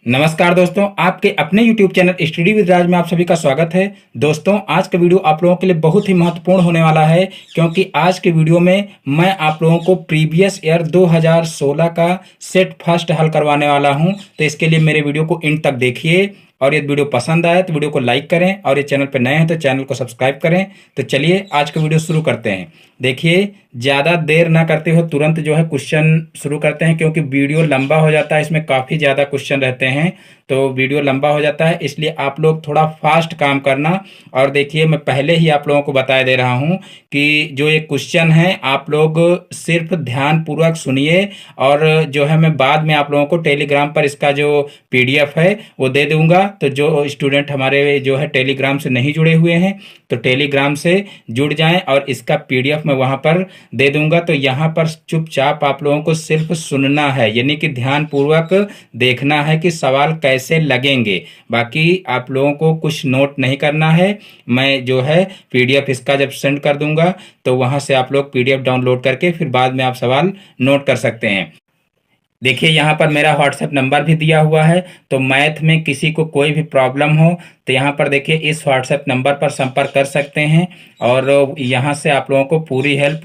नमस्कार दोस्तों, आपके अपने YouTube चैनल स्टडी विद राज में आप सभी का स्वागत है। दोस्तों, आज का वीडियो आप लोगों के लिए बहुत ही महत्वपूर्ण होने वाला है, क्योंकि आज के वीडियो में मैं आप लोगों को प्रीवियस ईयर 2016 का सेट फर्स्ट हल करवाने वाला हूं। तो इसके लिए मेरे वीडियो को एंड तक देखिए, और यदि वीडियो पसंद आए तो वीडियो को लाइक करें, और ये चैनल पर नए हैं तो चैनल को सब्सक्राइब करें। तो चलिए आज का वीडियो शुरू करते हैं। देखिए, ज़्यादा देर ना करते हुए तुरंत जो है क्वेश्चन शुरू करते हैं, क्योंकि वीडियो लंबा हो जाता है, इसमें काफ़ी ज़्यादा क्वेश्चन रहते हैं तो वीडियो लंबा हो जाता है। इसलिए आप लोग थोड़ा फास्ट काम करना। और देखिए, मैं पहले ही आप लोगों को बता दे रहा हूं कि जो ये क्वेश्चन है आप लोग सिर्फ ध्यानपूर्वक सुनिए, और जो है मैं बाद में आप लोगों को टेलीग्राम पर इसका जो पीडीएफ है वो दे दूंगा। तो जो स्टूडेंट हमारे जो है टेलीग्राम से नहीं जुड़े हुए हैं तो टेलीग्राम से जुड़ जाएं, और इसका पीडीएफ मैं वहां पर दे दूंगा। तो यहाँ पर चुपचाप आप लोगों को सिर्फ सुनना है, यानी कि ध्यानपूर्वक देखना है कि सवाल कैसे लगेंगे। बाकी आप लोगों को कुछ नोट नहीं करना है। मैं जो है पीडीएफ इसका जब सेंड कर दूंगा तो वहां से आप लोग पीडीएफ डाउनलोड करके फिर बाद में आप सवाल नोट कर सकते हैं। देखिए, यहाँ पर मेरा व्हाट्सएप नंबर भी दिया हुआ है, तो मैथ में किसी को कोई भी प्रॉब्लम हो तो यहाँ पर देखिए इस व्हाट्सएप नंबर पर संपर्क कर सकते हैं, और यहाँ से आप लोगों को पूरी हेल्प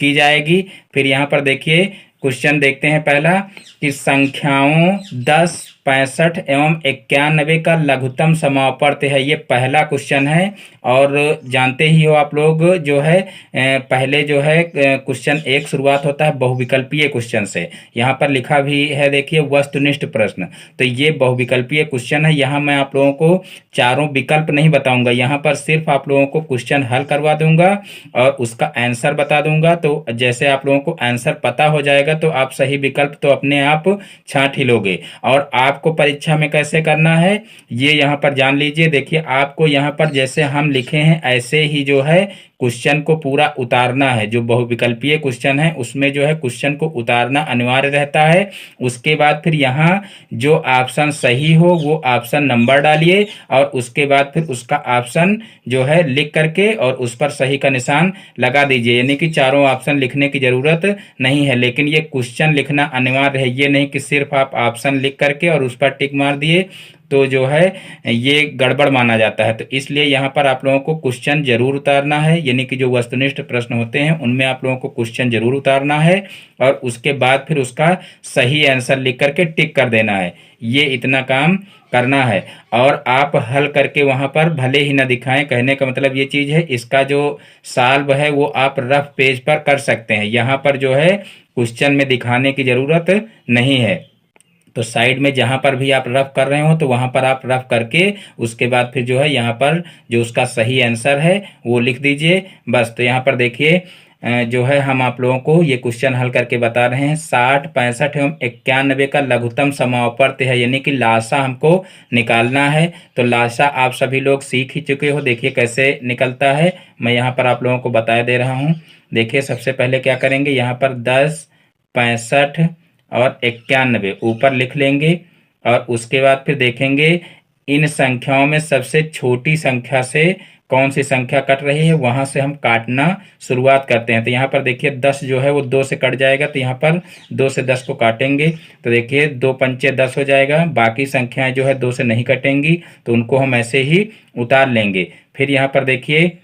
की जाएगी। फिर यहाँ पर देखिए क्वेश्चन देखते हैं पहला, कि संख्याओं 10, 65 एवं 91 का लघुत्तम समापवर्त है। ये पहला क्वेश्चन है, और जानते ही हो आप लोग जो है पहले जो है क्वेश्चन एक शुरुआत होता है बहुविकल्पीय क्वेश्चन से। यहाँ पर लिखा भी है, देखिए, वस्तुनिष्ठ प्रश्न। तो ये बहुविकल्पीय क्वेश्चन है। यहाँ मैं आप लोगों को चारों विकल्प नहीं बताऊंगा, यहाँ पर सिर्फ आप लोगों को क्वेश्चन हल करवा दूंगा और उसका आंसर बता दूंगा। तो जैसे आप लोगों को आंसर पता हो जाएगा तो आप सही विकल्प तो अपने आप छांट ही लोगे। और आपको परीक्षा में कैसे करना है ये यहाँ पर जान लीजिए। देखिए, आपको यहाँ पर जैसे हम लिखे हैं ऐसे ही जो है क्वेश्चन को पूरा उतारना है। जो बहुविकल्पीय क्वेश्चन है उसमें जो है क्वेश्चन को उतारना अनिवार्य रहता है। उसके बाद फिर यहाँ जो ऑप्शन सही हो वो ऑप्शन नंबर डालिए, और उसके बाद फिर उसका ऑप्शन जो है लिख करके और उस पर सही का निशान लगा दीजिए। यानी कि चारों ऑप्शन लिखने की जरूरत नहीं है, लेकिन ये क्वेश्चन लिखना अनिवार्य है। ये नहीं कि सिर्फ आप ऑप्शन लिख करके और उस पर टिक मार दिए तो जो है ये गड़बड़ माना जाता है। तो इसलिए यहाँ पर आप लोगों को क्वेश्चन जरूर उतारना है, यानी कि जो वस्तुनिष्ठ प्रश्न होते हैं उनमें आप लोगों को क्वेश्चन जरूर उतारना है, और उसके बाद फिर उसका सही आंसर लिख करके टिक कर देना है। ये इतना काम करना है, और आप हल करके वहां पर भले ही ना दिखाएं। कहने का मतलब ये चीज है, इसका जो सॉल्व है वो आप रफ पेज पर कर सकते हैं। यहाँ पर जो है क्वेश्चन में दिखाने की जरूरत नहीं है। तो साइड में जहां पर भी आप रफ कर रहे हो तो वहां पर आप रफ करके उसके बाद फिर जो है यहाँ पर जो उसका सही आंसर है वो लिख दीजिए बस। तो यहाँ पर देखिए जो है हम आप लोगों को ये क्वेश्चन हल करके बता रहे हैं। 60, 65 एवं 91 का लघुत्तम समापवर्त है, यानी कि लासा हमको निकालना है। तो लासा आप सभी लोग सीख ही चुके हो, देखिए कैसे निकलता है। मैं यहाँ पर आप लोगों को बता दे रहा हूँ। देखिए, सबसे पहले क्या करेंगे, यहाँ पर 10, 65 और 91 ऊपर लिख लेंगे, और उसके बाद फिर देखेंगे इन संख्याओं में सबसे छोटी संख्या से कौन सी संख्या कट रही है, वहां से हम काटना शुरुआत करते हैं। तो यहाँ पर देखिए 10 जो है वो 2 से कट जाएगा, तो यहाँ पर 2 से 10 को काटेंगे तो देखिए 2 पंचे 10 हो जाएगा। बाकी संख्याएं जो है 2 से नहीं कटेंगी, तो उनको हम ऐसे ही उतार लेंगे। फिर यहाँ पर देखिए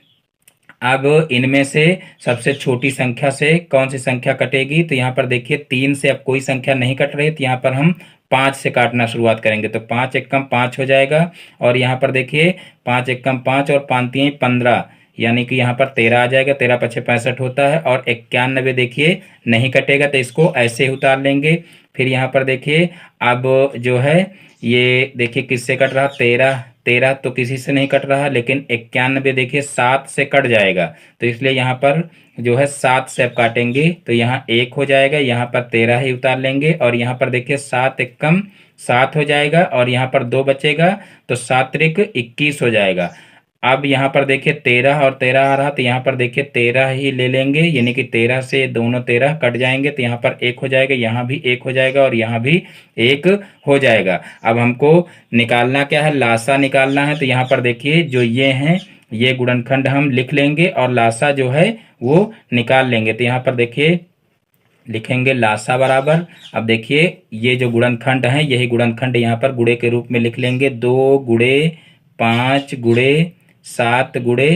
अब इनमें से सबसे छोटी संख्या से कौन सी संख्या कटेगी, तो यहाँ पर देखिए 3 से अब कोई संख्या नहीं कट रही, तो यहाँ पर हम 5 से काटना शुरुआत करेंगे। तो 5 एकम 5 हो जाएगा, और यहाँ पर देखिए 5 एकम 5 और 5 3 15, यानी कि यहाँ पर 13 आ जाएगा। 13 पछे 65 होता है, और 91 देखिए नहीं कटेगा, तो इसको ऐसे ही उतार लेंगे। फिर यहाँ पर देखिए अब जो है ये देखिए किससे कट रहा, 13 तो किसी से नहीं कट रहा, लेकिन 91 देखिए 7 से कट जाएगा। तो इसलिए यहाँ पर जो है 7 से अब काटेंगे, तो यहाँ 1 हो जाएगा, यहाँ पर 13 ही उतार लेंगे, और यहाँ पर देखिए 7 एकम 7 हो जाएगा, और यहाँ पर 2 बचेगा, तो 7 त्रिक 21 हो जाएगा। अब यहाँ पर देखिए 13 और 13 आ रहा, तो यहाँ पर देखिए 13 ही ले लेंगे, यानी कि 13 से दोनों 13 कट जाएंगे, तो यहाँ पर 1 हो जाएगा, यहाँ भी 1 हो जाएगा, और यहाँ भी 1 हो जाएगा। अब हमको निकालना क्या है, लासा निकालना है। तो यहाँ पर देखिए जो ये हैं ये गुणनखंड हम लिख लेंगे, और लासा जो है वो निकाल लेंगे। तो यहाँ पर देखिए लिखेंगे लासा बराबर, अब देखिए ये जो गुणनखंड है यही गुणनखंड यहाँ पर गुणे के रूप में लिख लेंगे, 2 गुणे 5 गुणे 7 गुणे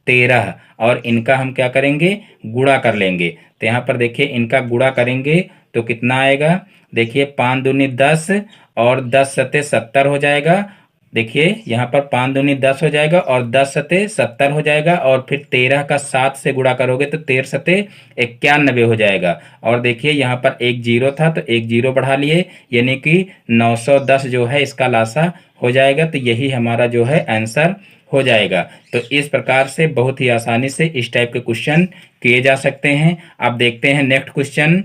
13, और इनका हम क्या करेंगे, गुणा कर लेंगे। तो यहाँ पर देखिए इनका गुणा करेंगे तो कितना आएगा, देखिए 5 दूनी 10 और 10 सते 70 हो जाएगा। देखिए यहाँ पर 5 दूनी 10 हो जाएगा और 10 सते 70 हो जाएगा, और फिर 13 का 7 से गुणा करोगे तो 13 सते 91 हो जाएगा। और देखिए यहाँ पर एक जीरो था तो एक जीरो बढ़ा लिए, यानी कि 910 जो है इसका लासा हो जाएगा। तो यही हमारा जो है आंसर हो जाएगा। तो इस प्रकार से बहुत ही आसानी से इस टाइप के क्वेश्चन किए जा सकते हैं। अब देखते हैं नेक्स्ट क्वेश्चन।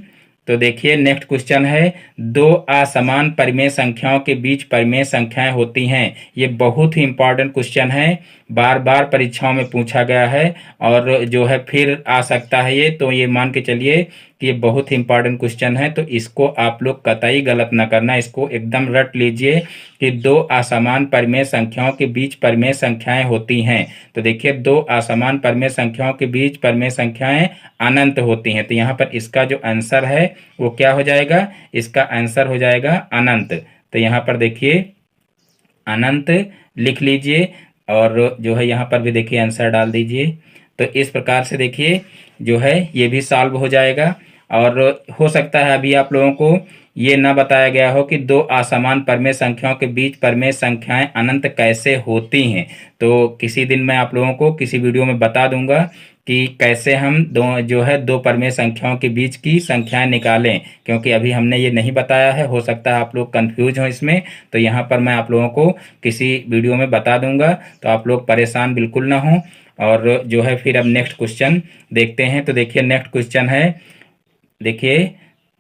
तो देखिए नेक्स्ट क्वेश्चन है, दो असमान परिमेय संख्याओं के बीच परिमेय संख्याएं होती हैं। ये बहुत ही इंपॉर्टेंट क्वेश्चन है, बार बार परीक्षाओं में पूछा गया है और जो है फिर आ सकता है ये, तो ये मान के चलिए कि ये बहुत ही इंपॉर्टेंट क्वेश्चन है। तो इसको आप लोग कतई गलत ना करना, इसको एकदम रट लीजिए कि दो असमान परिमेय संख्याओं के बीच परिमेय संख्याएं होती हैं। तो देखिए दो असमान परिमेय संख्याओं के बीच परिमेय संख्याएं अनंत होती हैं। तो यहाँ पर इसका जो आंसर है वो क्या हो जाएगा, इसका आंसर हो जाएगा अनंत। तो यहाँ पर देखिए अनंत लिख लीजिए और जो है यहाँ पर भी देखिए आंसर डाल दीजिए। तो इस प्रकार से देखिए जो है ये भी सॉल्व हो जाएगा। और हो सकता है अभी आप लोगों को ये ना बताया गया हो कि दो असमान परिमेय संख्याओं के बीच परिमेय संख्याएं अनंत कैसे होती हैं। तो किसी दिन मैं आप लोगों को किसी वीडियो में बता दूंगा कि कैसे हम दो जो है दो परिमेय संख्याओं के बीच की संख्याएं निकालें, क्योंकि अभी हमने ये नहीं बताया है, हो सकता है आप लोग कंफ्यूज हो इसमें। तो यहाँ पर मैं आप लोगों को किसी वीडियो में बता दूंगा, तो आप लोग परेशान बिल्कुल ना हो। और जो है फिर अब नेक्स्ट क्वेश्चन देखते हैं। तो देखिए नेक्स्ट क्वेश्चन है, देखिए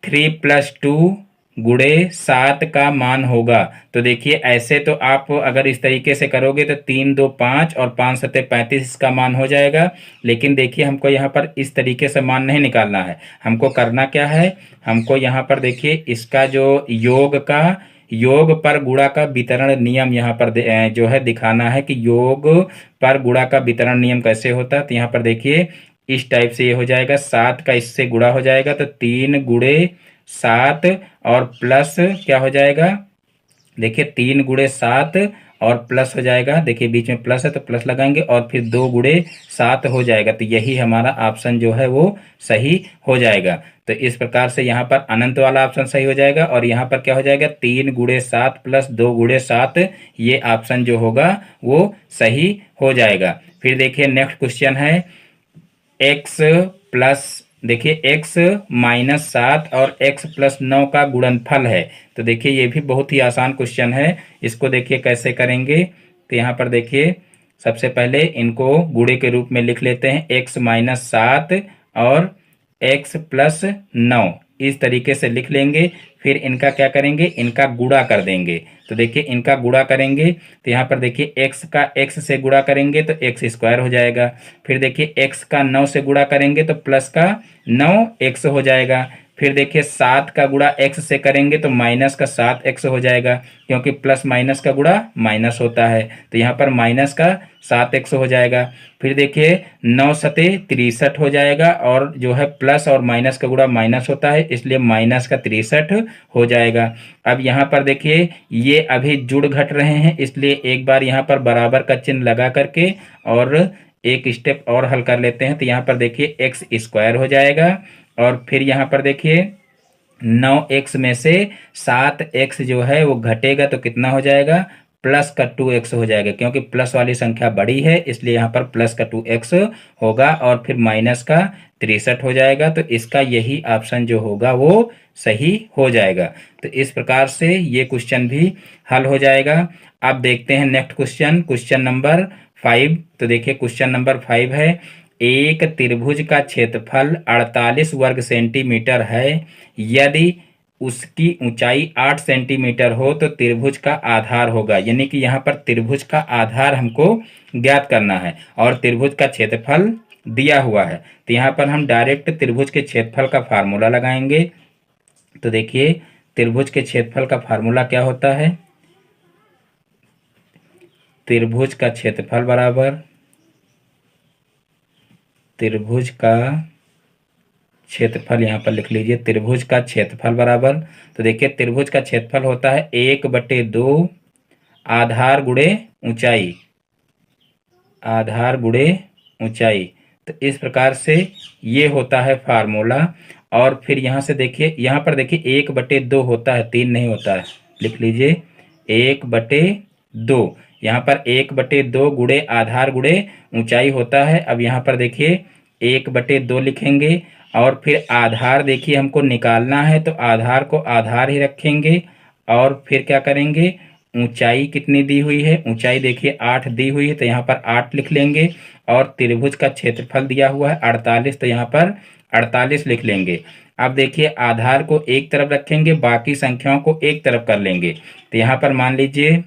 3+2 गुणे 7 का मान होगा। तो देखिए ऐसे तो आप अगर इस तरीके से करोगे तो 3 2 5 और 5 सत्ते 35 इसका मान हो जाएगा। लेकिन देखिए हमको यहाँ पर इस तरीके से मान नहीं निकालना है, हमको करना क्या है, हमको यहाँ पर देखिए इसका जो योग पर गुणा का वितरण नियम यहाँ पर जो है दिखाना है कि योग पर गुणा का वितरण नियम कैसे होता है। तो यहाँ पर देखिए इस टाइप से ये हो जाएगा, 7 का इससे गुणा हो जाएगा तो 3 गुणे 7 और प्लस क्या हो जाएगा, देखिए 3 गुणे 7 और प्लस हो जाएगा, देखिए बीच में प्लस है तो प्लस लगाएंगे, और फिर 2 गुणे 7 हो जाएगा। तो यही हमारा ऑप्शन जो है वो सही हो जाएगा। तो इस प्रकार से यहाँ पर अनंत वाला ऑप्शन सही हो जाएगा, और यहाँ पर क्या हो जाएगा, 3 गुणे 7 प्लस 2 गुणे 7, ये ऑप्शन जो होगा वो सही हो जाएगा। फिर देखिए नेक्स्ट क्वेश्चन है, एक्स प्लस देखिए x-7 और x+9 का गुणनफल है। तो देखिए ये भी बहुत ही आसान क्वेश्चन है, इसको देखिए कैसे करेंगे। तो यहाँ पर देखिए सबसे पहले इनको गुणे के रूप में लिख लेते हैं, x-7 और x+9 इस तरीके से लिख लेंगे। फिर इनका क्या करेंगे, इनका गुणा कर देंगे। तो देखिए इनका गुणा करेंगे तो यहाँ पर देखिए x का x से गुणा करेंगे तो x² हो जाएगा। फिर देखिए x का 9 से गुणा करेंगे तो प्लस का 9x हो जाएगा। फिर देखिए 7 का गुणा x से करेंगे तो माइनस का 7x हो जाएगा, क्योंकि प्लस माइनस का गुणा माइनस होता है। तो यहाँ पर माइनस का 7x हो जाएगा। फिर देखिए 9 सते 63 हो जाएगा, और जो है प्लस और माइनस का गुणा माइनस होता है, इसलिए माइनस का 63 हो जाएगा। अब यहाँ पर देखिए ये अभी जुड़ घट रहे हैं, इसलिए एक बार यहाँ पर बराबर का चिन्ह लगा करके और एक स्टेप और हल कर लेते हैं। तो यहाँ पर देखिए x² हो जाएगा, और फिर यहाँ पर देखिए 9x में से 7x जो है वो घटेगा तो कितना हो जाएगा, प्लस का 2x हो जाएगा, क्योंकि प्लस वाली संख्या बड़ी है इसलिए यहाँ पर प्लस का 2x होगा, और फिर माइनस का 63 हो जाएगा। तो इसका यही ऑप्शन जो होगा वो सही हो जाएगा। तो इस प्रकार से ये क्वेश्चन भी हल हो जाएगा। अब देखते हैं नेक्स्ट क्वेश्चन, क्वेश्चन नंबर 5। तो देखिए क्वेश्चन नंबर 5 है, एक त्रिभुज का क्षेत्रफल 48 वर्ग सेंटीमीटर है। यदि उसकी ऊंचाई 8 सेंटीमीटर हो तो त्रिभुज का आधार होगा। यानी कि यहाँ पर त्रिभुज का आधार हमको ज्ञात करना है और त्रिभुज का क्षेत्रफल दिया हुआ है। तो यहाँ पर हम डायरेक्ट त्रिभुज के क्षेत्रफल का फार्मूला लगाएंगे। तो देखिए त्रिभुज के क्षेत्रफल का फार्मूला क्या होता है, त्रिभुज का क्षेत्रफल बराबर त्रिभुज का क्षेत्रफल यहाँ पर लिख लीजिए, त्रिभुज का क्षेत्रफल बराबर, तो देखिए त्रिभुज का क्षेत्रफल होता है 1/2 आधार गुणे ऊंचाई, आधार गुणे ऊंचाई। तो इस प्रकार से ये होता है फार्मूला। और फिर यहाँ से देखिए, यहाँ पर देखिए 1/2 होता है, 3 नहीं होता है, लिख लीजिए 1/2। यहाँ पर 1/2 गुणे आधार गुणे ऊंचाई होता है। अब यहाँ पर देखिए 1/2 लिखेंगे और फिर आधार देखिए हमको निकालना है, तो आधार को आधार ही रखेंगे और फिर क्या करेंगे, ऊंचाई कितनी दी हुई है, ऊंचाई देखिए 8 दी हुई है, तो यहाँ पर 8 लिख लेंगे। और त्रिभुज का क्षेत्रफल दिया हुआ है 48, तो यहाँ पर 48 लिख लेंगे। अब देखिए आधार को एक तरफ रखेंगे, बाकी संख्याओं को एक तरफ कर लेंगे। तो यहाँ पर मान लीजिए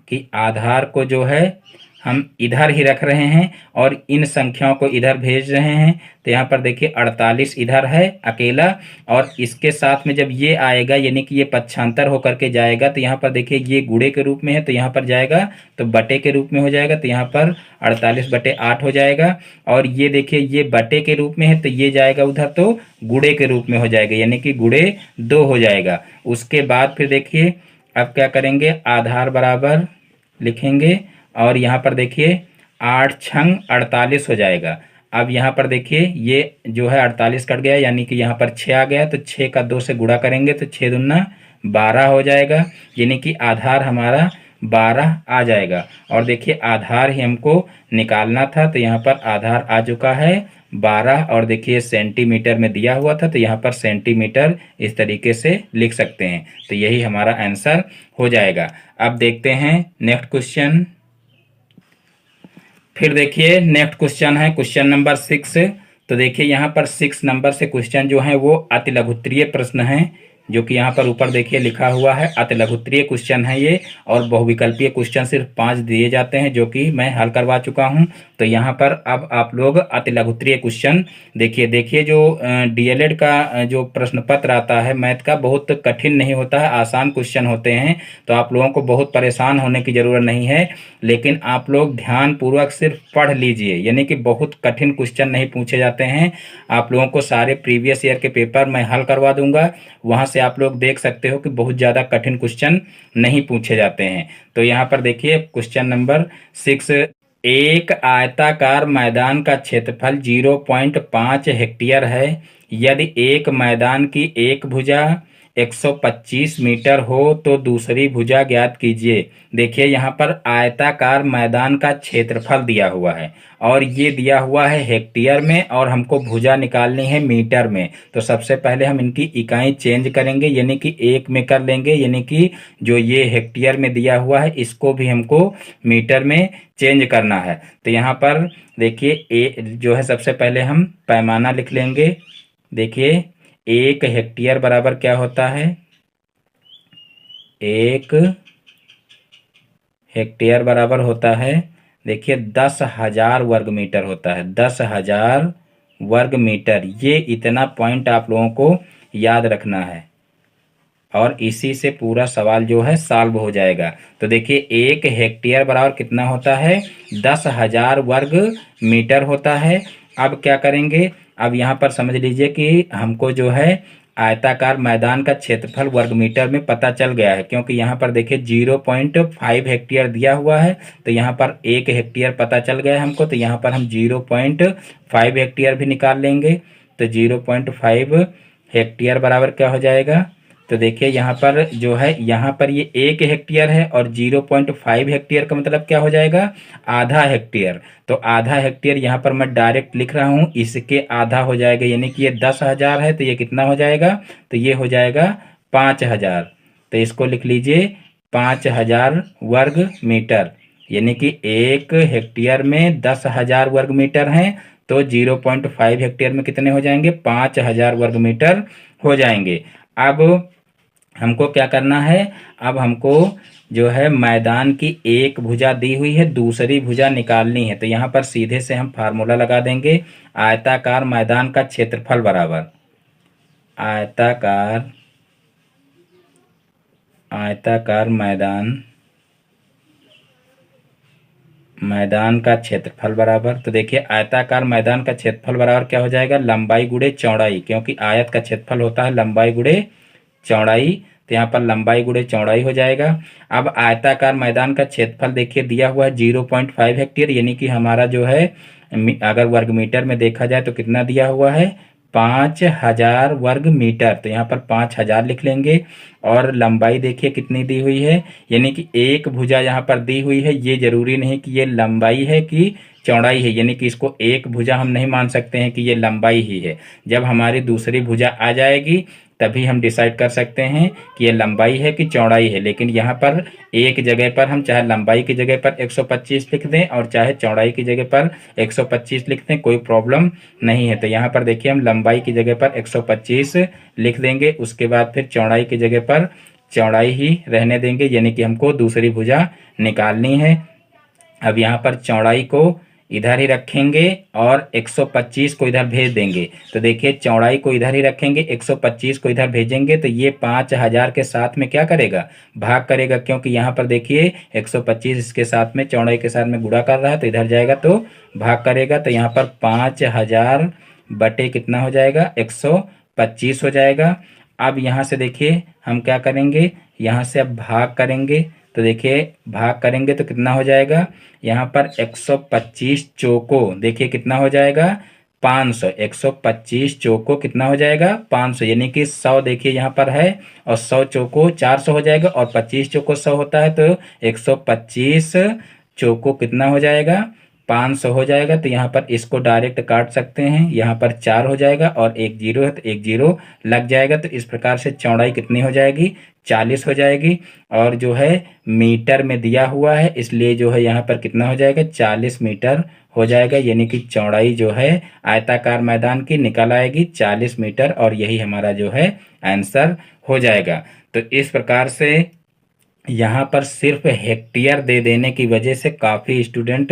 कि आधार को जो है हम इधर ही रख रहे हैं और इन संख्याओं को इधर भेज रहे हैं। तो यहाँ पर देखिए 48 इधर है अकेला, और इसके साथ में जब ये आएगा यानी कि ये पक्षांतर होकर के जाएगा, तो यहाँ पर देखिए ये गुणे के रूप में है, तो यहाँ पर जाएगा तो बटे के रूप में हो जाएगा, तो यहाँ पर 48/8 हो जाएगा। और ये देखिए ये बटे के रूप में है, तो ये जाएगा उधर तो गुणे के रूप में हो जाएगा, यानी कि गुणे 2 हो जाएगा। उसके बाद फिर देखिए अब क्या करेंगे, आधार बराबर लिखेंगे और यहाँ पर देखिए 8×48 हो जाएगा। अब यहाँ पर देखिए ये जो है 48 कट गया, यानी कि यहाँ पर 6 आ गया, तो 6 का 2 से गुणा करेंगे तो 6 दूना 12 हो जाएगा, यानी कि आधार हमारा 12 आ जाएगा। और देखिए आधार ही हमको निकालना था, तो यहाँ पर आधार आ चुका है 12। और देखिए सेंटीमीटर में दिया हुआ था, तो यहाँ पर सेंटीमीटर इस तरीके से लिख सकते हैं। तो यही हमारा आंसर हो जाएगा। अब देखते हैं नेक्स्ट क्वेश्चन। फिर देखिए नेक्स्ट क्वेश्चन है क्वेश्चन नंबर 6। तो देखिए यहाँ पर 6 नंबर से क्वेश्चन जो है वो अति लघुत्तरीय प्रश्न है, जो कि यहाँ पर ऊपर देखिए लिखा हुआ है अति लघुत्तरीय क्वेश्चन है ये। और बहुविकल्पीय क्वेश्चन सिर्फ 5 दिए जाते हैं, जो कि मैं हल करवा चुका हूँ। तो यहाँ पर अब आप लोग अति लघुत्तरीय क्वेश्चन देखिए जो डीएलएड का जो प्रश्न पत्र आता है मैथ का, बहुत कठिन नहीं होता है, आसान क्वेश्चन होते हैं। तो आप लोगों को बहुत परेशान होने की जरूरत नहीं है, लेकिन आप लोग ध्यान पूर्वक सिर्फ पढ़ लीजिए, यानी कि बहुत कठिन क्वेश्चन नहीं पूछे जाते हैं। आप लोगों को सारे प्रीवियस ईयर के पेपर मैं हल करवा दूंगा, वहां से आप लोग देख सकते हो कि बहुत ज्यादा कठिन क्वेश्चन नहीं पूछे जाते हैं। तो यहाँ पर देखिए क्वेश्चन नंबर 6, एक आयताकार मैदान का क्षेत्रफल 0.5 हेक्टेयर है। यदि एक मैदान की एक भुजा 125 मीटर हो तो दूसरी भुजा ज्ञात कीजिए। देखिए यहाँ पर आयताकार मैदान का क्षेत्रफल दिया हुआ है और ये दिया हुआ है हेक्टेयर में, और हमको भुजा निकालनी है मीटर में। तो सबसे पहले हम इनकी इकाई चेंज करेंगे, यानी कि एक में कर लेंगे, यानी कि जो ये हेक्टेयर में दिया हुआ है इसको भी हमको मीटर में चेंज करना है। तो यहाँ पर देखिए जो है सबसे पहले हम पैमाना लिख लेंगे। देखिए 1 हेक्टेयर बराबर क्या होता है, 1 हेक्टेयर बराबर होता है देखिए 10,000 वर्ग मीटर होता है, 10,000 वर्ग मीटर। ये इतना पॉइंट आप लोगों को याद रखना है और इसी से पूरा सवाल जो है सॉल्व हो जाएगा। तो देखिए 1 हेक्टेयर बराबर कितना होता है, 10,000 वर्ग मीटर होता है। अब क्या करेंगे, अब यहाँ पर समझ लीजिए कि हमको जो है आयताकार मैदान का क्षेत्रफल वर्ग मीटर में पता चल गया है, क्योंकि यहाँ पर देखिए 0.5 हेक्टेयर दिया हुआ है, तो यहाँ पर 1 हेक्टेयर पता चल गया है हमको। तो यहाँ पर हम 0.5 हेक्टेयर भी निकाल लेंगे। तो 0.5 हेक्टेयर बराबर क्या हो जाएगा, तो देखिए यहाँ पर जो है यहाँ पर ये 1 हेक्टेयर है और 0.5 हेक्टेयर का मतलब क्या हो जाएगा, आधा हेक्टेयर। तो आधा हेक्टेयर यहाँ पर मैं डायरेक्ट लिख रहा हूँ, इसके आधा हो जाएगा, यानी कि ये 10,000 है तो ये कितना हो जाएगा, तो ये हो जाएगा 5,000। तो इसको लिख लीजिए 5,000 वर्ग मीटर, यानी कि 1 हेक्टेयर में 10,000 वर्ग मीटर हैं, तो 0.5 हेक्टेयर में कितने हो जाएंगे, 5,000 वर्ग मीटर हो जाएंगे। अब हमको क्या करना है, अब हमको जो है मैदान की एक भुजा दी हुई है, दूसरी भुजा निकालनी है। तो यहाँ पर सीधे से हम फार्मूला लगा देंगे, आयताकार मैदान का क्षेत्रफल बराबर आयताकार आयताकार मैदान मैदान का क्षेत्रफल बराबर, तो देखिए आयताकार मैदान का क्षेत्रफल बराबर क्या हो जाएगा, लंबाई गुणे चौड़ाई, क्योंकि आयत का क्षेत्रफल होता है लंबाई गुणे चौड़ाई, तो यहाँ पर लंबाई गुणे चौड़ाई हो जाएगा। अब आयताकार मैदान का क्षेत्रफल देखिए दिया हुआ है 0.5 हेक्टेयर, यानी कि हमारा जो है अगर वर्ग मीटर में देखा जाए तो कितना दिया हुआ है, 5000 वर्ग मीटर, तो यहाँ पर 5000 लिख लेंगे। और लंबाई देखिए कितनी दी हुई है, यानी कि एक भुजा यहाँ पर दी हुई है, ये जरूरी नहीं कि ये लंबाई है कि चौड़ाई है, यानी कि इसको एक भुजा हम नहीं मान सकते हैं कि ये लंबाई ही है। जब हमारी दूसरी भुजा आ जाएगी तभी हम डिसाइड कर सकते हैं कि ये लंबाई है कि चौड़ाई है। लेकिन यहाँ पर एक जगह पर हम चाहे लंबाई की जगह पर 125 लिख दें और चाहे चौड़ाई की जगह पर 125 लिख दें, कोई प्रॉब्लम नहीं है। तो यहाँ पर देखिए हम लंबाई की जगह पर 125 लिख देंगे, उसके बाद फिर चौड़ाई की जगह पर चौड़ाई ही रहने देंगे, यानी कि हमको दूसरी भुजा निकालनी है। अब यहाँ पर चौड़ाई को इधर ही रखेंगे और 125 को इधर भेज देंगे। तो देखिए चौड़ाई को इधर ही रखेंगे, 125 को इधर भेजेंगे, तो ये 5000 के साथ में क्या करेगा, भाग करेगा, क्योंकि यहाँ पर देखिए 125 इसके साथ में चौड़ाई के साथ में गुणा कर रहा है, तो इधर जाएगा तो भाग करेगा। तो यहाँ पर 5000 बटे कितना हो जाएगा, 125 हो जाएगा। अब यहाँ से देखिए हम क्या करेंगे, यहाँ से अब भाग करेंगे, तो देखिए भाग करेंगे तो कितना हो जाएगा, यहाँ पर 125 चौको देखिए कितना हो जाएगा, 500, 125 चौको कितना हो जाएगा, 500, यानी कि 100 देखिए यहाँ पर है और 100 चौको 400 हो जाएगा और 25 चौको 100 होता है, तो 125 चौको कितना हो जाएगा, 500 हो जाएगा। तो यहाँ पर इसको डायरेक्ट काट सकते हैं, यहाँ पर 4 हो जाएगा और एक जीरो है तो एक जीरो लग जाएगा। तो इस प्रकार से चौड़ाई कितनी हो जाएगी, 40 हो जाएगी। और जो है मीटर में दिया हुआ है, इसलिए जो है यहाँ पर कितना हो जाएगा, 40 मीटर हो जाएगा, यानी कि चौड़ाई जो है आयताकार मैदान की निकल आएगी 40 मीटर, और यही हमारा जो है आंसर हो जाएगा। तो इस प्रकार से यहाँ पर सिर्फ हेक्टेयर दे देने की वजह से काफ़ी स्टूडेंट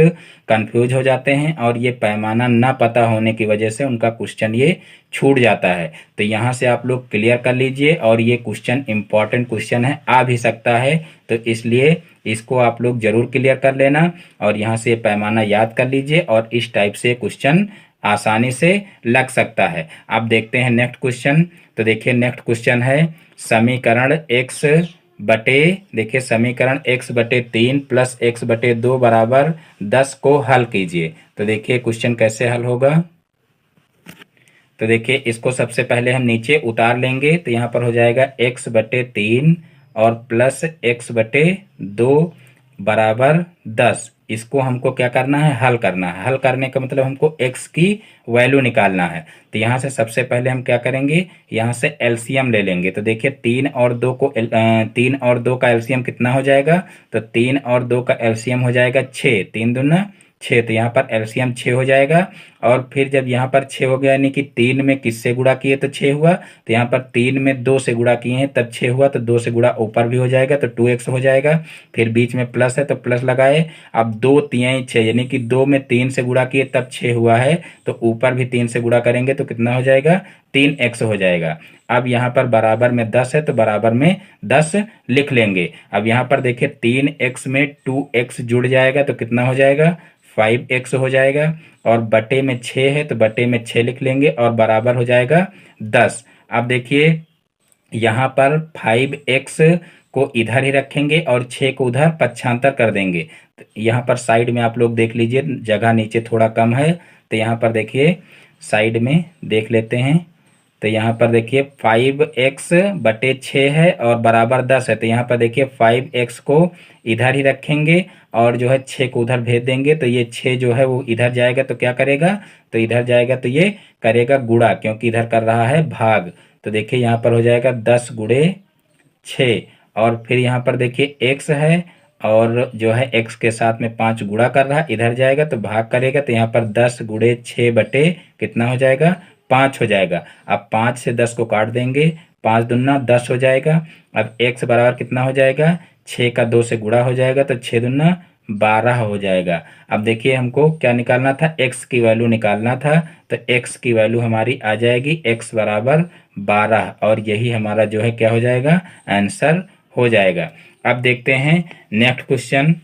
कंफ्यूज हो जाते हैं और ये पैमाना ना पता होने की वजह से उनका क्वेश्चन ये छूट जाता है। तो यहाँ से आप लोग क्लियर कर लीजिए, और ये क्वेश्चन इम्पॉर्टेंट क्वेश्चन है, आ भी सकता है, तो इसलिए इसको आप लोग जरूर क्लियर कर लेना और यहाँ से पैमाना याद कर लीजिए, और इस टाइप से क्वेश्चन आसानी से लग सकता है। अब देखते हैं नेक्स्ट क्वेश्चन। तो देखिए नेक्स्ट क्वेश्चन है समीकरण x बटे, देखिए समीकरण x बटे 3 प्लस x बटे 2 बराबर 10 को हल कीजिए। तो देखिए क्वेश्चन कैसे हल होगा। तो देखिए इसको सबसे पहले हम नीचे उतार लेंगे, तो यहाँ पर हो जाएगा x बटे 3 और प्लस x बटे 2 बराबर 10। इसको हमको क्या करना है, हल करना है। हल करने का मतलब हमको x की वैल्यू निकालना है। तो यहाँ से सबसे पहले हम क्या करेंगे, यहाँ से एलसीएम ले लेंगे। तो देखिए 3 और 2 को 3 और 2 का एलसीएम कितना हो जाएगा, तो 3 और 2 का एलसीएम हो जाएगा 6, 3 दूना 6, तो यहाँ पर एलसीएम 6 हो जाएगा। और फिर जब यहाँ पर 6 हो गया, यानी कि 3 में किससे गुणा किए तो 6 हुआ, तो यहाँ पर 3 में 2 से गुणा किए हैं तब 6 हुआ, तो 2 से गुणा ऊपर भी हो जाएगा तो 2x हो जाएगा। फिर बीच में प्लस है तो प्लस लगाए। अब 2 3 6, यानी कि 2 में 3 से गुणा किए तब 6 हुआ है, तो ऊपर भी 3 से गुणा करेंगे तो कितना हो जाएगा, 3x हो जाएगा। अब यहाँ पर बराबर में 10 है तो बराबर में 10 लिख लेंगे। अब यहाँ पर देखिए 3x में 2x जुड़ जाएगा तो कितना हो जाएगा, 5x हो जाएगा। और बटे में 6 है तो बटे में 6 लिख लेंगे और बराबर हो जाएगा 10। अब देखिए यहाँ पर 5x को इधर ही रखेंगे और 6 को उधर पक्षांतर कर देंगे। तो यहाँ पर साइड में आप लोग देख लीजिए, जगह नीचे थोड़ा कम है, तो यहाँ पर देखिए साइड में देख लेते हैं। तो यहाँ पर देखिए 5x बटे 6 है और बराबर 10 है, तो यहाँ पर देखिए 5x को इधर ही रखेंगे और जो है 6 को उधर भेज देंगे, तो ये 6 जो है वो इधर जाएगा तो क्या करेगा, तो इधर जाएगा तो ये करेगा गुणा, क्योंकि इधर कर रहा है भाग। तो देखिए यहाँ पर हो जाएगा 10 गुणे 6, और फिर यहाँ पर देखिए x है और जो है x के साथ में 5 गुणा कर रहा है, इधर जाएगा तो भाग करेगा, तो यहाँ पर 10 गुणे 6 बटे कितना हो जाएगा, 5 हो जाएगा। अब 5 से 10 को काट देंगे, 5 दूना 10 हो जाएगा। अब x बराबर कितना हो जाएगा, 6 का 2 से गुणा हो जाएगा तो 6 दूना 12 हो जाएगा। अब देखिए हमको क्या निकालना था, x की वैल्यू निकालना था, तो x की वैल्यू हमारी आ जाएगी x बराबर 12, और यही हमारा जो है क्या हो जाएगा, आंसर हो जाएगा। अब देखते हैं नेक्स्ट क्वेश्चन।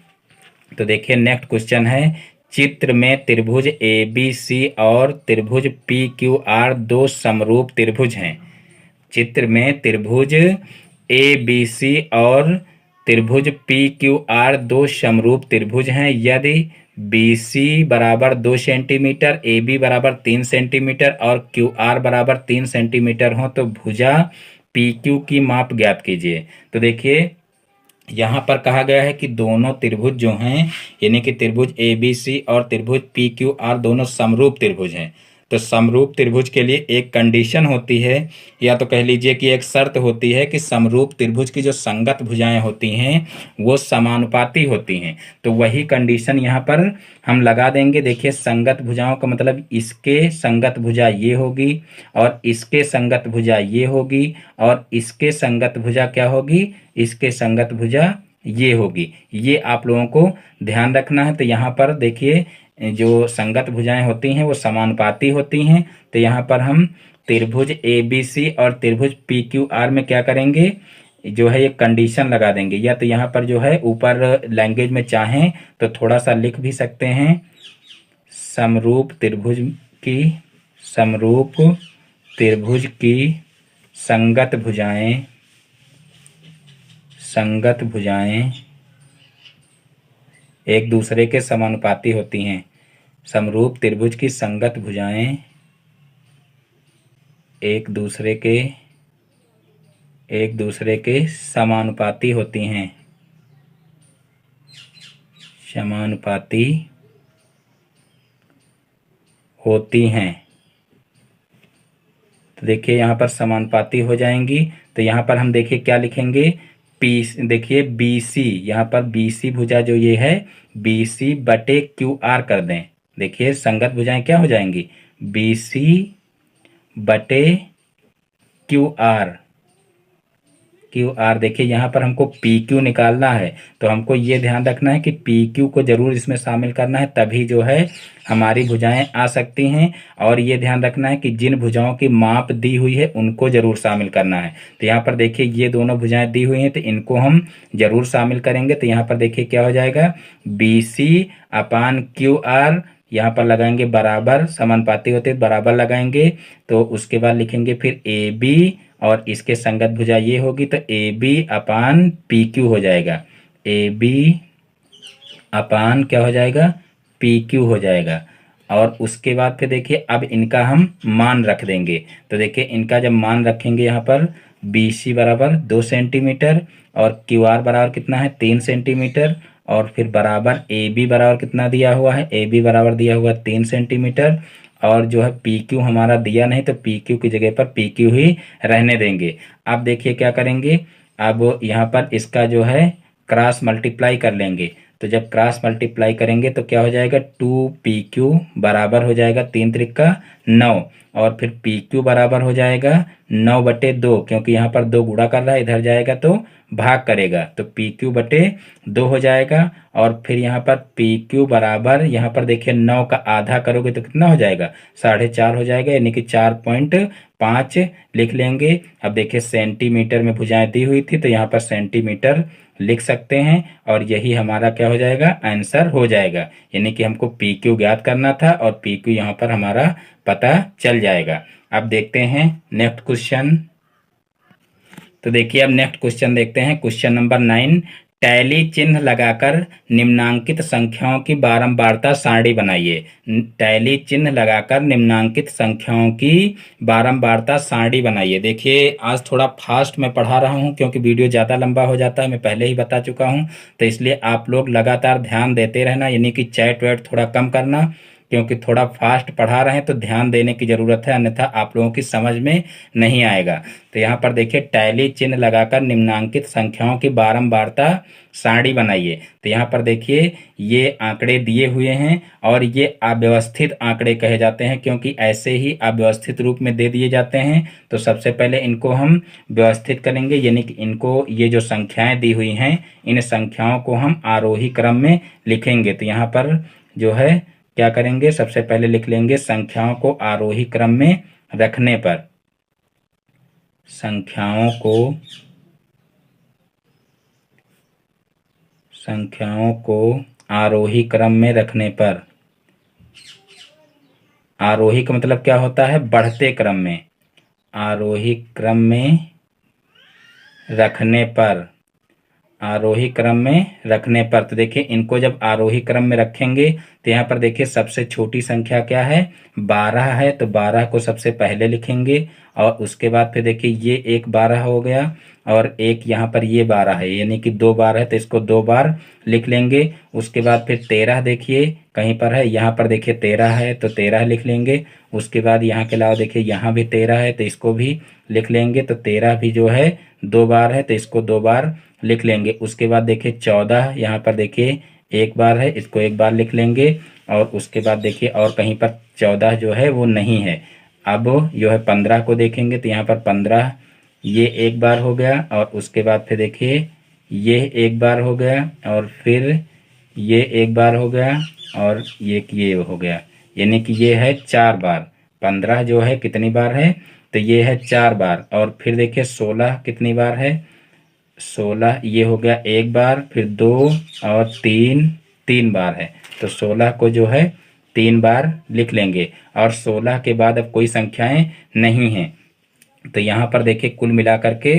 तो देखिए नेक्स्ट क्वेश्चन है, चित्र में त्रिभुज ए बी सी और त्रिभुज पी क्यू आर दो समरूप त्रिभुज हैं। चित्र में त्रिभुज ए बी सी और त्रिभुज पी क्यू आर दो समरूप त्रिभुज हैं। यदि बी सी बराबर 2 सेंटीमीटर, ए बी बराबर 3 सेंटीमीटर और क्यू आर बराबर 3 सेंटीमीटर हो तो भुजा पी क्यू की माप ज्ञात कीजिए। तो देखिए यहाँ पर कहा गया है कि दोनों त्रिभुज जो हैं, यानी कि त्रिभुज ए बी सी और त्रिभुज पी क्यू आर दोनों समरूप त्रिभुज हैं। तो समरूप त्रिभुज के लिए एक कंडीशन होती है, या तो कह लीजिए कि एक शर्त होती है कि समरूप त्रिभुज की जो संगत भुजाएं होती हैं वो समानुपाती होती हैं। तो वही कंडीशन यहाँ पर हम लगा देंगे। देखिए संगत भुजाओं का मतलब इसके संगत भुजा ये होगी और इसके संगत भुजा ये होगी और इसके संगत भुजा क्या होगी, इसके संगत भुजा ये होगी। ये आप लोगों को ध्यान रखना है। तो यहाँ पर देखिए जो संगत भुजाएं होती हैं वो समानुपाती होती हैं। तो यहाँ पर हम त्रिभुज ए बी सी और त्रिभुज पी क्यू आर में क्या करेंगे, जो है ये कंडीशन लगा देंगे। या तो यहाँ पर जो है ऊपर लैंग्वेज में चाहें तो थोड़ा सा लिख भी सकते हैं, समरूप त्रिभुज की समरूप त्रिभुज की संगत भुजाएं एक दूसरे के समानुपाती होती हैं। समरूप त्रिभुज की संगत भुजाएं एक दूसरे के समानुपाती होती हैं, समानुपाती होती हैं। तो देखिए यहाँ पर समानुपाती हो जाएंगी। तो यहाँ पर हम देखिए क्या लिखेंगे, पी, देखिए बी सी, यहाँ पर बी सी भुजा जो ये है बी सी बटे क्यू आर कर दें। देखिए संगत भुजाएं क्या हो जाएंगी, बी सी बटे क्यू आर। देखिए यहाँ पर हमको पी क्यू निकालना है, तो हमको ये ध्यान रखना है कि पी क्यू को जरूर इसमें शामिल करना है, तभी जो है हमारी भुजाएं आ सकती हैं। और ये ध्यान रखना है कि जिन भुजाओं की माप दी हुई है उनको जरूर शामिल करना है। तो यहाँ पर देखिए ये दोनों भुजाएं दी हुई हैं तो इनको हम जरूर शामिल करेंगे। तो यहाँ पर देखिए क्या हो जाएगा, B C upon Q R, यहाँ पर लगाएंगे बराबर, समानुपाती होते बराबर लगाएंगे। तो उसके बाद लिखेंगे फिर ए बी और इसके संगत भुजा ये होगी तो A B upon P Q हो जाएगा, ए बी अपान क्या हो जाएगा, पी क्यू हो जाएगा। और उसके बाद फिर देखिए अब इनका हम मान रख देंगे। तो देखिए इनका जब मान रखेंगे यहाँ पर बी सी बराबर 2 सेंटीमीटर और क्यू आर बराबर कितना है 3 सेंटीमीटर, और फिर बराबर ए बी बराबर कितना दिया हुआ है, ए बी बराबर दिया हुआ 3 सेंटीमीटर, और जो है पी क्यू हमारा दिया नहीं तो पी क्यू की जगह पर पी क्यू ही रहने देंगे। अब देखिए क्या करेंगे, अब यहाँ पर इसका जो है क्रॉस मल्टीप्लाई कर लेंगे। तो जब क्रॉस मल्टीप्लाई करेंगे तो क्या हो जाएगा, 2 PQ बराबर हो जाएगा 3 त्रिका 9, और फिर PQ बराबर हो जाएगा 9/2, क्योंकि यहाँ पर 2 गुणा कर रहा है, इधर जाएगा तो भाग करेगा तो PQ/2 हो जाएगा। और फिर यहाँ पर PQ बराबर, यहाँ पर देखिए 9 का आधा करोगे तो कितना हो जाएगा, 4.5 हो जाएगा, यानी कि 4.5 लिख लेंगे। अब देखिए सेंटीमीटर में भुजाएं दी हुई थी तो यहाँ पर सेंटीमीटर लिख सकते हैं, और यही हमारा क्या हो जाएगा, आंसर हो जाएगा। यानी कि हमको पी क्यू ज्ञात करना था और पी क्यू यहाँ पर हमारा पता चल जाएगा। अब देखते हैं नेक्स्ट क्वेश्चन। तो देखिए अब नेक्स्ट क्वेश्चन देखते हैं, क्वेश्चन नंबर 9, टैली चिन्ह लगाकर निम्नांकित संख्याओं की बारंबारता सारणी बनाइए। टैली चिन्ह लगाकर निम्नांकित संख्याओं की बारंबारता सारणी बनाइए। देखिए आज थोड़ा फास्ट मैं पढ़ा रहा हूं क्योंकि वीडियो ज़्यादा लंबा हो जाता है, मैं पहले ही बता चुका हूं। तो इसलिए आप लोग लगातार ध्यान देते रहना, यानी कि चैट वैट थोड़ा कम करना, क्योंकि थोड़ा फास्ट पढ़ा रहे हैं तो ध्यान देने की जरूरत है, अन्यथा आप लोगों की समझ में नहीं आएगा। तो यहाँ पर देखिए टैली चिन्ह लगाकर निम्नांकित संख्याओं की बारंबारता सारणी बनाइए। तो यहाँ पर देखिए ये आंकड़े दिए हुए हैं और ये अव्यवस्थित आंकड़े कहे जाते हैं, क्योंकि ऐसे ही अव्यवस्थित रूप में दे दिए जाते हैं। तो सबसे पहले इनको हम व्यवस्थित करेंगे, यानी कि इनको, ये जो संख्याएं दी हुई हैं इन संख्याओं को हम आरोही क्रम में लिखेंगे। तो यहाँ पर जो है क्या करेंगे, सबसे पहले लिख लेंगे संख्याओं को आरोही क्रम में रखने पर, संख्याओं को आरोही क्रम में रखने पर, आरोही का मतलब क्या होता है, बढ़ते क्रम में, आरोही क्रम में रखने पर, आरोही क्रम में रखने पर। तो देखिए इनको जब आरोही क्रम में रखेंगे तो यहाँ पर देखिए सबसे छोटी संख्या क्या है, 12 है, तो 12 को सबसे पहले लिखेंगे और उसके बाद फिर देखिए ये एक 12 हो गया और एक यहाँ पर ये 12 है, यानी कि 2 बार है तो इसको 2 बार लिख लेंगे। उसके बाद फिर 13 देखिए कहीं पर है, यहाँ पर देखिए 13 है तो 13 लिख लेंगे। उसके बाद यहाँ के अलावा देखिए यहाँ भी 13 है तो इसको भी लिख लेंगे, तो 13 भी जो है 2 बार है तो इसको 2 बार लिख लेंगे। उसके बाद देखिए 14 यहाँ पर देखिए एक बार है, इसको एक बार लिख लेंगे। और उसके बाद देखिए और कहीं पर 14 जो है वो नहीं है। अब जो है 15 को देखेंगे तो यहाँ पर 15 ये एक बार हो गया और उसके बाद फिर देखिए ये एक बार हो गया और फिर ये एक बार हो गया और ये हो गया, यानी कि ये है 4 बार। 15 जो है कितनी बार है, तो ये है 4 बार। और फिर देखिए 16 कितनी बार है, 16 ये हो गया एक बार, फिर 2 और 3 3 बार है, तो 16 को जो है 3 बार लिख लेंगे। और 16 के बाद अब कोई संख्याएं नहीं हैं, तो यहाँ पर देखिए कुल मिलाकर के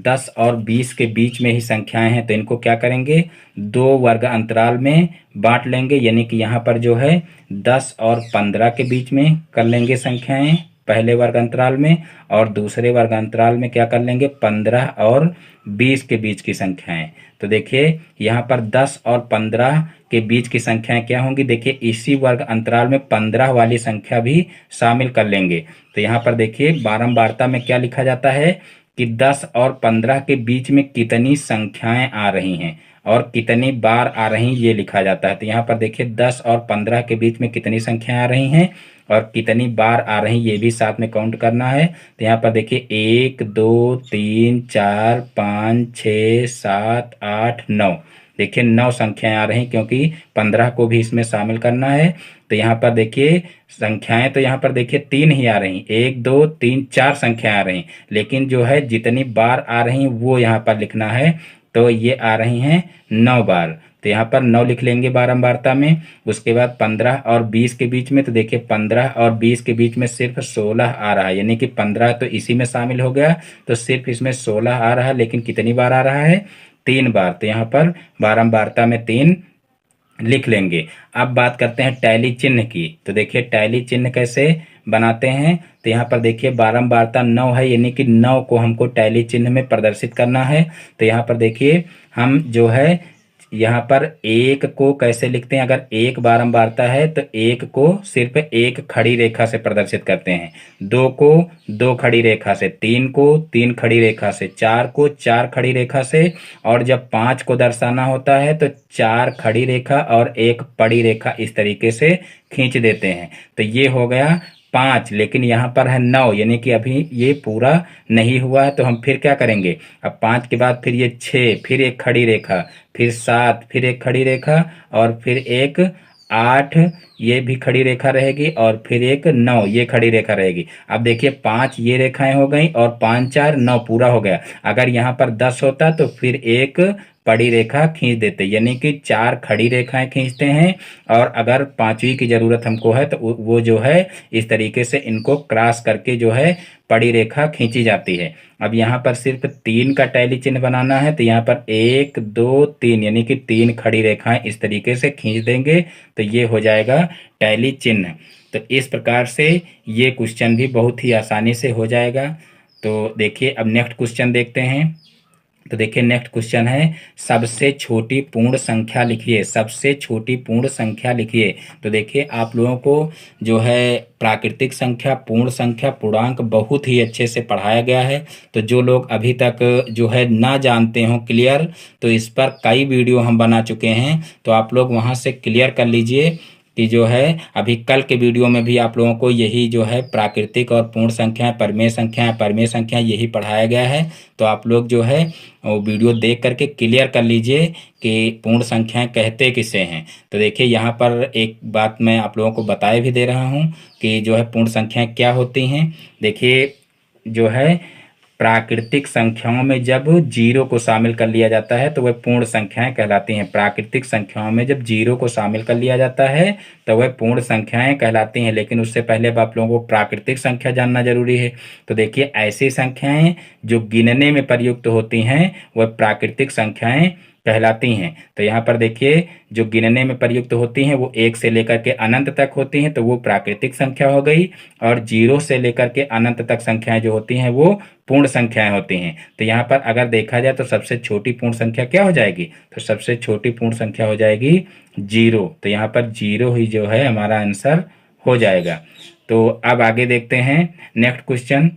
10 और 20 के बीच में ही संख्याएं हैं, तो इनको क्या करेंगे, 2 वर्ग अंतराल में बांट लेंगे, यानी कि यहाँ पर जो है 10 और 15 के बीच में कर लेंगे संख्याएं पहले वर्ग अंतराल में, और दूसरे वर्ग अंतराल में क्या कर लेंगे, 15 और 20 के बीच की संख्याएं। तो देखिए यहाँ पर 10 और 15 के बीच की संख्याएं क्या होंगी, देखिए इसी वर्ग अंतराल में 15 वाली संख्या भी शामिल कर लेंगे। तो यहाँ पर देखिए बारंबारता में क्या लिखा जाता है कि 10 और 15 के बीच में कितनी संख्याएं आ रही हैं और कितनी बार आ रही ये लिखा जाता है। तो यहाँ पर देखिए 10 और 15 के बीच में कितनी संख्याएं आ रही हैं और कितनी बार आ रही ये भी साथ में काउंट करना है। तो यहाँ पर देखिए 1 2 3 4 5 6 7 8 9, देखिए 9 संख्याएं आ रही क्योंकि 15 को भी इसमें शामिल करना है। तो यहाँ पर देखिए संख्याएं तो यहाँ पर देखिए 3 ही आ रही, 1 2 3 4 संख्याएं आ रही, लेकिन जो है जितनी बार आ रही वो यहाँ पर लिखना है, तो ये आ रही हैं 9 बार। तो यहाँ पर 9 लिख लेंगे बारंबारता में। उसके बाद 15 और 20 के बीच में, तो देखिए 15 और 20 के बीच में सिर्फ 16 आ रहा है, यानी कि 15 तो इसी में शामिल हो गया, तो सिर्फ इसमें 16 आ रहा है, लेकिन कितनी बार आ रहा है, 3 बार। तो यहाँ पर बारंबारता में 3 लिख लेंगे। अब बात करते हैं टैली चिन्ह की। तो देखिए टैली चिन्ह कैसे बनाते हैं, तो यहाँ पर देखिए बारंबारता 9 है, यानी कि 9 को हमको टैली चिन्ह में प्रदर्शित करना है। तो यहाँ पर देखिए हम जो है यहाँ पर 1 को कैसे लिखते हैं, अगर 1 बारंबारता है तो 1 को सिर्फ 1 खड़ी रेखा से प्रदर्शित करते हैं, 2 को 2 खड़ी रेखा से, 3 को 3 खड़ी रेखा से, 4 को 4 खड़ी रेखा से, और जब 5 को दर्शाना होता है तो 4 खड़ी रेखा और 1 पड़ी रेखा इस तरीके से खींच देते हैं। तो ये हो गया 5, लेकिन यहाँ पर है 9, यानी कि अभी ये पूरा नहीं हुआ है। तो हम फिर क्या करेंगे, अब 5 के बाद फिर ये 6, फिर एक खड़ी रेखा, फिर 7, फिर एक खड़ी रेखा, और फिर एक 8 ये भी खड़ी रेखा रहेगी, और फिर एक 9 ये खड़ी रेखा रहेगी। अब देखिए 5 ये रेखाएं हो गई और 5 4 9 पूरा हो गया। अगर यहाँ पर 10 होता तो फिर एक पड़ी रेखा खींच देते, यानी कि 4 खड़ी रेखाएं खींचते हैं, और अगर 5वीं की जरूरत हमको है तो वो जो है इस तरीके से इनको क्रॉस करके जो है पड़ी रेखा खींची जाती है। अब यहाँ पर सिर्फ 3 का टैली चिन्ह बनाना है, तो यहाँ पर 1 2 3 यानी कि 3 खड़ी रेखाएं इस तरीके से खींच देंगे, तो ये हो जाएगा टैली चिन्ह। तो इस प्रकार से ये क्वेश्चन भी बहुत ही आसानी से हो जाएगा। तो देखिए अब नेक्स्ट क्वेश्चन देखते हैं। तो देखिए नेक्स्ट क्वेश्चन है, सबसे छोटी पूर्ण संख्या लिखिए, सबसे छोटी पूर्ण संख्या लिखिए। तो देखिए आप लोगों को जो है प्राकृतिक संख्या, पूर्ण संख्या, पूर्णांक बहुत ही अच्छे से पढ़ाया गया है। तो जो लोग अभी तक जो है ना जानते हो क्लियर, तो इस पर कई वीडियो हम बना चुके हैं, तो आप लोग वहां से क्लियर कर लीजिए कि जो है अभी कल के वीडियो में भी आप लोगों को यही जो है प्राकृतिक और पूर्ण संख्या, परमेय संख्या यही पढ़ाया गया है। तो आप लोग जो है वो वीडियो देख करके क्लियर कर लीजिए कि पूर्ण संख्याएं कहते किसे हैं। तो देखिए यहाँ पर एक बात मैं आप लोगों को बताए भी दे रहा हूँ कि जो है पूर्ण संख्याएं क्या होती हैं। देखिए जो है प्राकृतिक संख्याओं में जब जीरो को शामिल कर लिया जाता है तो वह पूर्ण संख्याएं कहलाती हैं। प्राकृतिक संख्याओं में जब जीरो को शामिल कर लिया जाता है तो वह पूर्ण संख्याएं कहलाती हैं। लेकिन उससे पहले अब आप लोगों को प्राकृतिक संख्या जानना जरूरी है। तो देखिए, ऐसी संख्याएं जो गिनने में प्रयुक्त होती हैं वह प्राकृतिक संख्याएं कहलाती हैं। तो यहाँ पर देखिए, जो गिनने में प्रयुक्त होती हैं वो 1 से लेकर के अनंत तक होती हैं, तो वो प्राकृतिक संख्या हो गई। और 0 से लेकर के अनंत तक संख्याएं जो होती हैं वो पूर्ण संख्याएं होती हैं। तो यहाँ पर अगर देखा जाए तो सबसे छोटी पूर्ण संख्या क्या हो जाएगी? तो सबसे छोटी पूर्ण संख्या हो जाएगी 0। तो यहाँ पर 0 ही जो है हमारा आंसर हो जाएगा। तो अब आगे देखते हैं नेक्स्ट क्वेश्चन।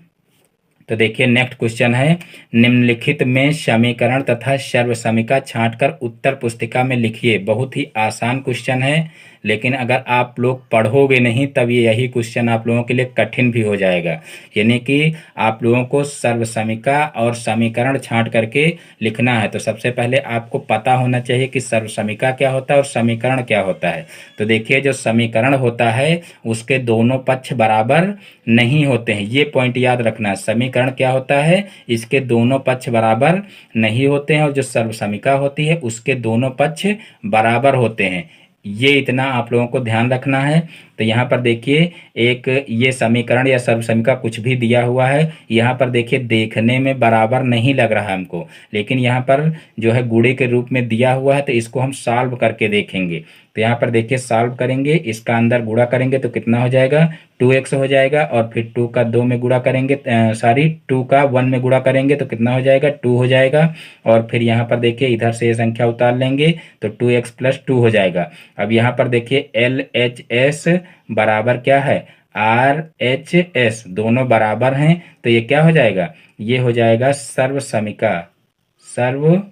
तो देखिए, नेक्स्ट क्वेश्चन है, निम्नलिखित में समीकरण तथा सर्वसमीका छांटकर उत्तर पुस्तिका में लिखिए। बहुत ही आसान क्वेश्चन है, लेकिन अगर आप लोग पढ़ोगे नहीं तब यही क्वेश्चन आप लोगों के लिए कठिन भी हो जाएगा। यानी कि आप लोगों को सर्वसमीका और समीकरण छांट करके लिखना है। तो सबसे पहले आपको पता होना चाहिए कि सर्वसमीका क्या होता है और समीकरण क्या होता है। तो देखिए, जो समीकरण होता है उसके दोनों पक्ष बराबर नहीं होते हैं। ये पॉइंट याद रखना। समीकरण क्या होता है? इसके दोनों पक्ष बराबर नहीं होते हैं। और जो सर्वसमीका होती है उसके दोनों पक्ष बराबर होते हैं। ये इतना आप लोगों को ध्यान रखना है। तो यहाँ पर देखिए, एक ये समीकरण या सर्वसमीका कुछ भी दिया हुआ है, यहाँ पर देखिए देखने में बराबर नहीं लग रहा है हमको, लेकिन यहाँ पर जो है गुणे के रूप में दिया हुआ है, तो इसको हम सॉल्व करके देखेंगे। तो यहाँ पर देखिए, सॉल्व करेंगे, इसका अंदर गुणा करेंगे तो कितना हो जाएगा? 2x हो जाएगा। और फिर 2 का 2 में गुणा करेंगे, 2 का 1 में गुणा करेंगे तो कितना हो जाएगा? 2 हो जाएगा। और फिर यहाँ पर देखिए, इधर से ये संख्या उतार लेंगे तो 2x + 2 हो जाएगा। अब यहाँ पर देखिए, LHS बराबर क्या है? RHS, दोनों बराबर हैं, तो ये क्या हो जाएगा? ये हो जाएगा सर्वसमीका। सर्वसमीका।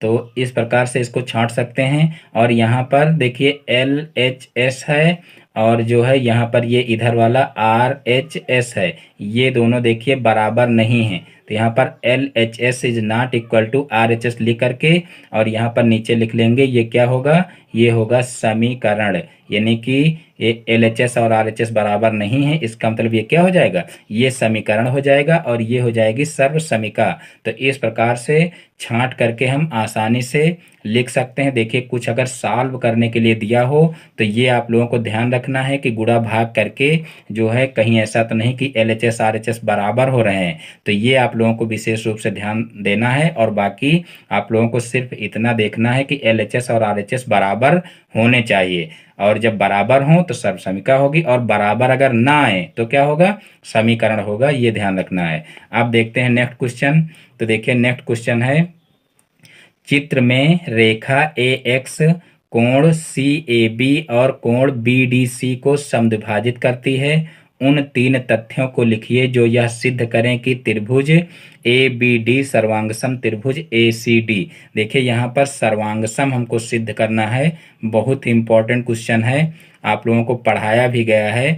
तो इस प्रकार से इसको छांट सकते हैं। और यहाँ पर देखिए, LHS है और जो है यहाँ पर ये इधर वाला RHS है, ये दोनों देखिए बराबर नहीं है। तो यहाँ पर LHS is not equal to RHS लिख करके और यहाँ पर नीचे लिख लेंगे, ये क्या होगा? ये होगा समीकरण। यानी कि ये LHS और RHS बराबर नहीं है, इसका मतलब ये क्या हो जाएगा? ये समीकरण हो जाएगा और ये हो जाएगी सर्वसमीका। तो इस प्रकार से छांट करके हम आसानी से लिख सकते हैं। देखिए, कुछ अगर सॉल्व करने के लिए दिया हो तो ये आप लोगों को ध्यान रखना है कि गुणा भाग करके जो है कहीं ऐसा तो नहीं कि LHS RHS बराबर हो रहे हैं। तो ये आप लोगों को विशेष रूप से ध्यान देना है। और बाकी आप लोगों को सिर्फ इतना देखना है कि LHS और RHS बराबर होने चाहिए। और जब बराबर हो तो सर्वसमीका होगी, और बराबर अगर ना आए तो क्या होगा? समीकरण होगा। ये ध्यान रखना है। अब देखते हैं नेक्स्ट क्वेश्चन। तो देखिए, नेक्स्ट क्वेश्चन है, चित्र में रेखा AX कोण CAB और कोण BDC को समद्विभाजित करती है। उन 3 तथ्यों को लिखिए जो यह सिद्ध करें कि त्रिभुज ABD सर्वांगसम त्रिभुज ACD। देखिए, यहाँ पर सर्वांगसम हमको सिद्ध करना है। बहुत ही इंपॉर्टेंट क्वेश्चन है, आप लोगों को पढ़ाया भी गया है।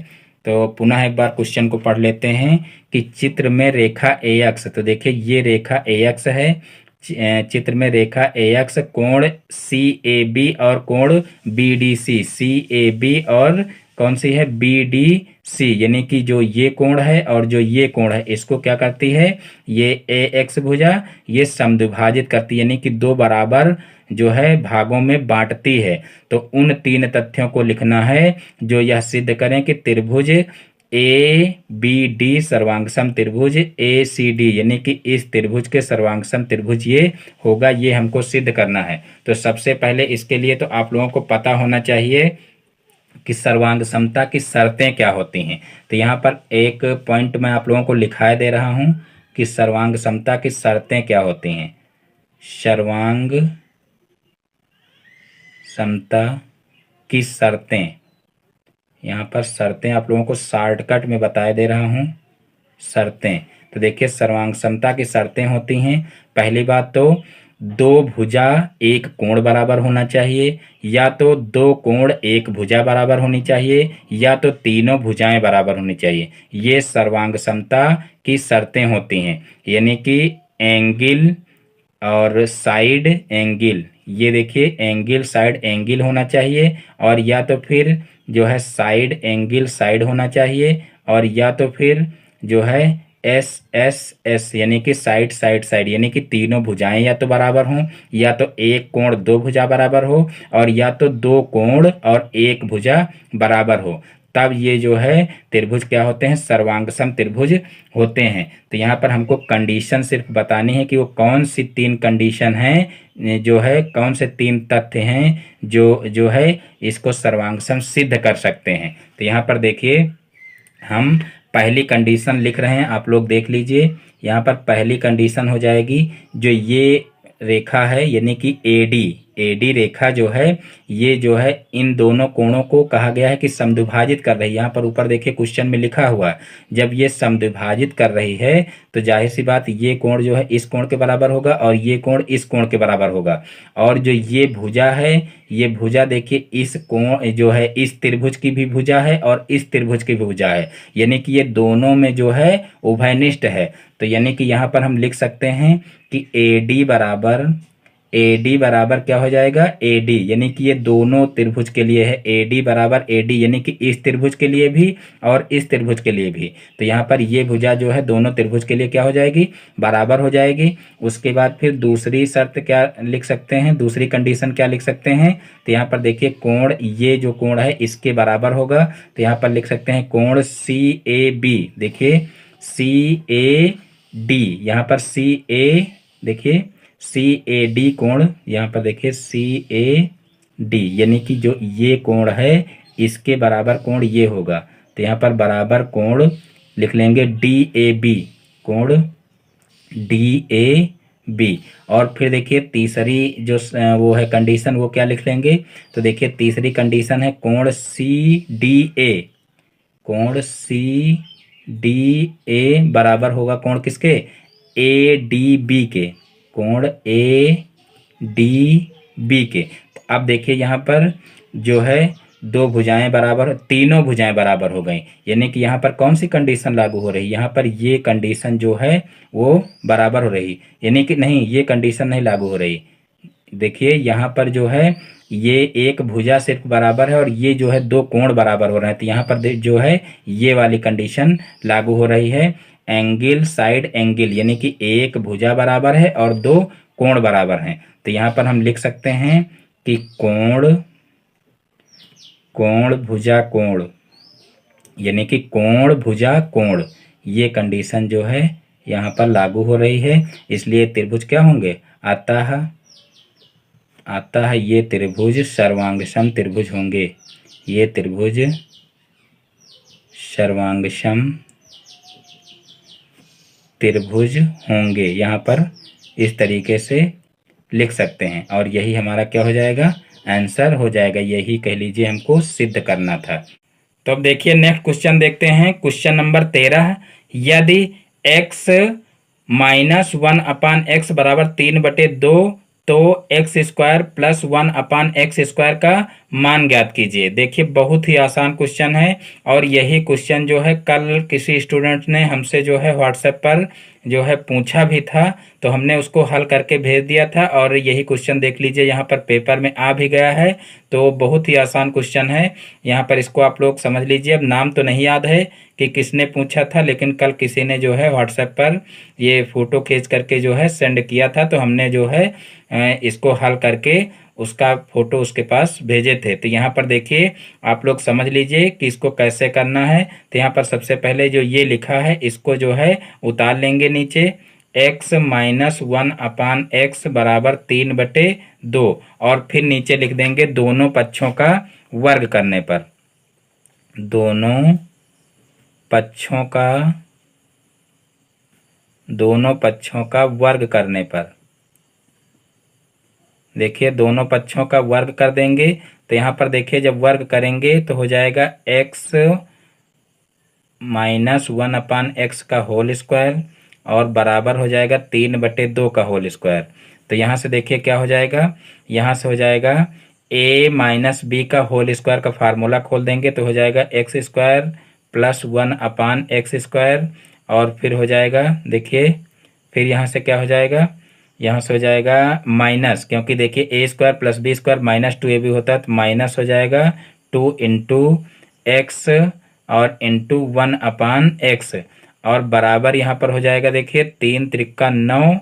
तो पुनः एक बार क्वेश्चन को पढ़ लेते हैं कि चित्र में रेखा AX, तो देखिए ये रेखा AX है। चित्र में रेखा AX कोण CAB और कोण BDC, CAB और कौन सी है? BDC, यानी कि जो ये कोण है और जो ये कोण है, इसको क्या करती है? ये AX भुजा ये समद्विभाजित करती है, यानी कि 2 बराबर जो है भागों में बांटती है। तो उन 3 तथ्यों को लिखना है जो यह सिद्ध करें कि त्रिभुज ABD सर्वांगसम त्रिभुज ACD, यानी कि इस त्रिभुज के सर्वांगसम त्रिभुज ये होगा। ये हमको सिद्ध करना है। तो सबसे पहले इसके लिए तो आप लोगों को पता होना चाहिए कि सर्वांग समता की शर्तें क्या होती हैं। तो यहाँ पर एक पॉइंट मैं आप लोगों को लिखाए दे रहा हूं कि सर्वांग समता की शर्तें क्या होती हैं। सर्वांग समता की शर्तें, यहाँ पर शर्तें आप लोगों को शॉर्टकट में बताए दे रहा हूं। शर्तें, तो देखिए, सर्वांग समता की शर्तें होती हैं। पहली बात तो 2 भुजा 1 कोण बराबर होना चाहिए, या तो 2 कोण 1 भुजा बराबर होनी चाहिए, या तो तीनों भुजाएं बराबर होनी चाहिए। ये सर्वांग समता की शर्तें होती हैं। यानी कि एंगल और साइड एंगल, ये देखिए एंगल साइड एंगल होना चाहिए, और या तो फिर जो है साइड एंगल साइड होना चाहिए, और या तो फिर जो है एस एस एस, यानी कि साइड साइड साइड, यानी कि तीनों भुजाएं या तो बराबर हों, या तो एक कोण दो भुजा बराबर हो, और या तो दो कोण और एक भुजा बराबर हो, तब ये जो है त्रिभुज क्या होते हैं, सर्वांगसम त्रिभुज होते हैं। तो यहाँ पर हमको कंडीशन सिर्फ बतानी है कि वो कौन सी तीन कंडीशन हैं, जो है कौन से तीन तथ्य हैं जो जो है इसको सर्वांगसम सिद्ध कर सकते हैं। तो यहाँ पर देखिए हम पहली कंडीशन लिख रहे हैं, आप लोग देख लीजिए। यहाँ पर पहली कंडीशन हो जाएगी, जो ये रेखा है यानी कि एडी, एडी रेखा जो है ये जो है इन दोनों कोणों को कहा गया है कि समद्विभाजित कर रही है। यहाँ पर ऊपर देखिए क्वेश्चन में लिखा हुआ है, जब ये समद्विभाजित कर रही है तो जाहिर सी बात ये कोण जो है इस कोण के बराबर होगा और ये कोण इस कोण के बराबर होगा। और जो ये भुजा है, ये भुजा देखिए इस कोण जो है इस त्रिभुज की भी भुजा है और इस त्रिभुज की भी भुजा है, यानी कि ये दोनों में जो है उभयनिष्ठ है। तो यानी कि यहाँ पर हम लिख सकते हैं कि AD बराबर क्या हो जाएगा, AD, यानी कि ये दोनों त्रिभुज के लिए है। AD बराबर AD, यानी कि इस त्रिभुज के लिए भी और इस त्रिभुज के लिए भी। तो यहाँ पर ये भुजा जो है दोनों त्रिभुज के लिए क्या हो जाएगी, बराबर हो जाएगी। उसके बाद फिर दूसरी शर्त क्या लिख सकते हैं, दूसरी कंडीशन क्या लिख सकते हैं, तो यहाँ पर देखिए कोण, ये जो कोण है इसके बराबर होगा। तो यहाँ पर लिख सकते हैं कोण CAB, देखिए CAD, यहाँ पर CA, देखिए CAD कोण, यहाँ पर देखिए CAD, यानी कि जो ये कोण है इसके बराबर कोण ये होगा। तो यहाँ पर बराबर कोण लिख लेंगे DAB, कोण DAB। और फिर देखिए तीसरी जो वो है कंडीशन, वो क्या लिख लेंगे, तो देखिए तीसरी कंडीशन है कोण CDA, कोण CDA बराबर होगा कोण किसके, ADB के, कोण ADB के। अब देखिए यहाँ पर जो है दो भुजाएं बराबर, तीनों भुजाएं बराबर हो गई, यानी कि यहाँ पर कौन सी कंडीशन लागू हो रही, यहाँ पर ये कंडीशन जो है वो बराबर हो रही, यानी कि नहीं, ये कंडीशन नहीं लागू हो रही। देखिए यहाँ पर जो है ये एक भुजा सिर्फ बराबर है और ये जो है दो कोण बराबर हो रहे हैं, तो यहाँ पर जो है ये वाली कंडीशन लागू हो रही है। एंगल साइड एंगल, यानी कि एक भुजा बराबर है और दो कोण बराबर हैं। तो यहाँ पर हम लिख सकते हैं कि कोण, कोण भुजा कोण, यानी कि कोण भुजा कोण, ये कंडीशन जो है यहाँ पर लागू हो रही है, इसलिए त्रिभुज क्या होंगे, अतः ये त्रिभुज सर्वांगसम त्रिभुज होंगे, ये त्रिभुज सर्वांगसम त्रिभुज होंगे। यहाँ पर इस तरीके से लिख सकते हैं और यही हमारा क्या हो जाएगा, आंसर हो जाएगा, यही कह लीजिए हमको सिद्ध करना था। तो अब देखिए नेक्स्ट क्वेश्चन देखते हैं, क्वेश्चन नंबर 13। यदि x माइनस 1/x बराबर 3/2 तो x² प्लस 1/x² का मान ज्ञात कीजिए। देखिए बहुत ही आसान क्वेश्चन है और यही क्वेश्चन जो है कल किसी स्टूडेंट ने हमसे जो है व्हाट्सएप पर जो है पूछा भी था, तो हमने उसको हल करके भेज दिया था और यही क्वेश्चन देख लीजिए यहाँ पर पेपर में आ भी गया है। तो बहुत ही आसान क्वेश्चन है, यहाँ पर इसको आप लोग समझ लीजिए। अब नाम तो नहीं याद है कि किसने पूछा था, लेकिन कल किसी ने जो है व्हाट्सएप पर ये फ़ोटो खींच करके जो है सेंड किया था, तो हमने जो है इसको हल करके उसका फोटो उसके पास भेजे थे। तो यहाँ पर देखिए आप लोग समझ लीजिए कि इसको कैसे करना है। तो यहाँ पर सबसे पहले जो ये लिखा है इसको जो है उतार लेंगे नीचे, x माइनस 1/x बराबर 3/2 और फिर नीचे लिख देंगे दोनों पक्षों का वर्ग करने पर, दोनों पक्षों का वर्ग करने पर। देखिए दोनों पक्षों का वर्ग कर देंगे तो यहाँ पर देखिए जब वर्ग करेंगे तो हो जाएगा x माइनस 1/x का होल स्क्वायर और बराबर हो जाएगा 3/2 का होल स्क्वायर। तो यहाँ से देखिए क्या हो जाएगा, यहाँ से हो जाएगा a माइनस बी का होल स्क्वायर का फार्मूला खोल देंगे तो हो जाएगा x² प्लस 1/x² और फिर हो जाएगा, देखिए फिर यहाँ से क्या हो जाएगा, यहाँ से हो जाएगा माइनस, क्योंकि देखिए a² plus b² minus 2ab होता है, तो माइनस हो जाएगा 2 इंटू एक्स और इंटू 1/x और बराबर यहाँ पर हो जाएगा देखिए 3 त्रिका 9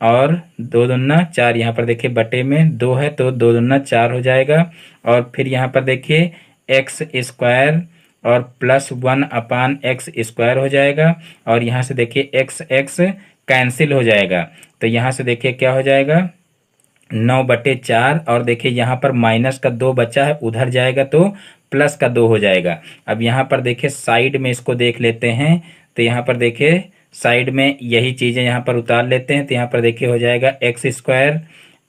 और 2 दूना 4, यहाँ पर देखिए बटे में 2 है तो 2 दूना 4 हो जाएगा। और फिर यहाँ पर देखिए एक्स स्क्वायर और प्लस 1/x² हो जाएगा। और यहाँ से देखिए एक्स एक्स कैंसिल हो जाएगा, तो यहाँ से देखिए क्या हो जाएगा 9/4। और देखिए यहाँ पर माइनस का 2 बचा है, उधर जाएगा तो प्लस का 2 हो जाएगा। अब यहाँ पर देखिए साइड में इसको देख लेते हैं, तो यहाँ पर देखिए साइड में यही चीज़ें यहाँ पर उतार लेते हैं, तो यहाँ पर देखिए हो जाएगा x²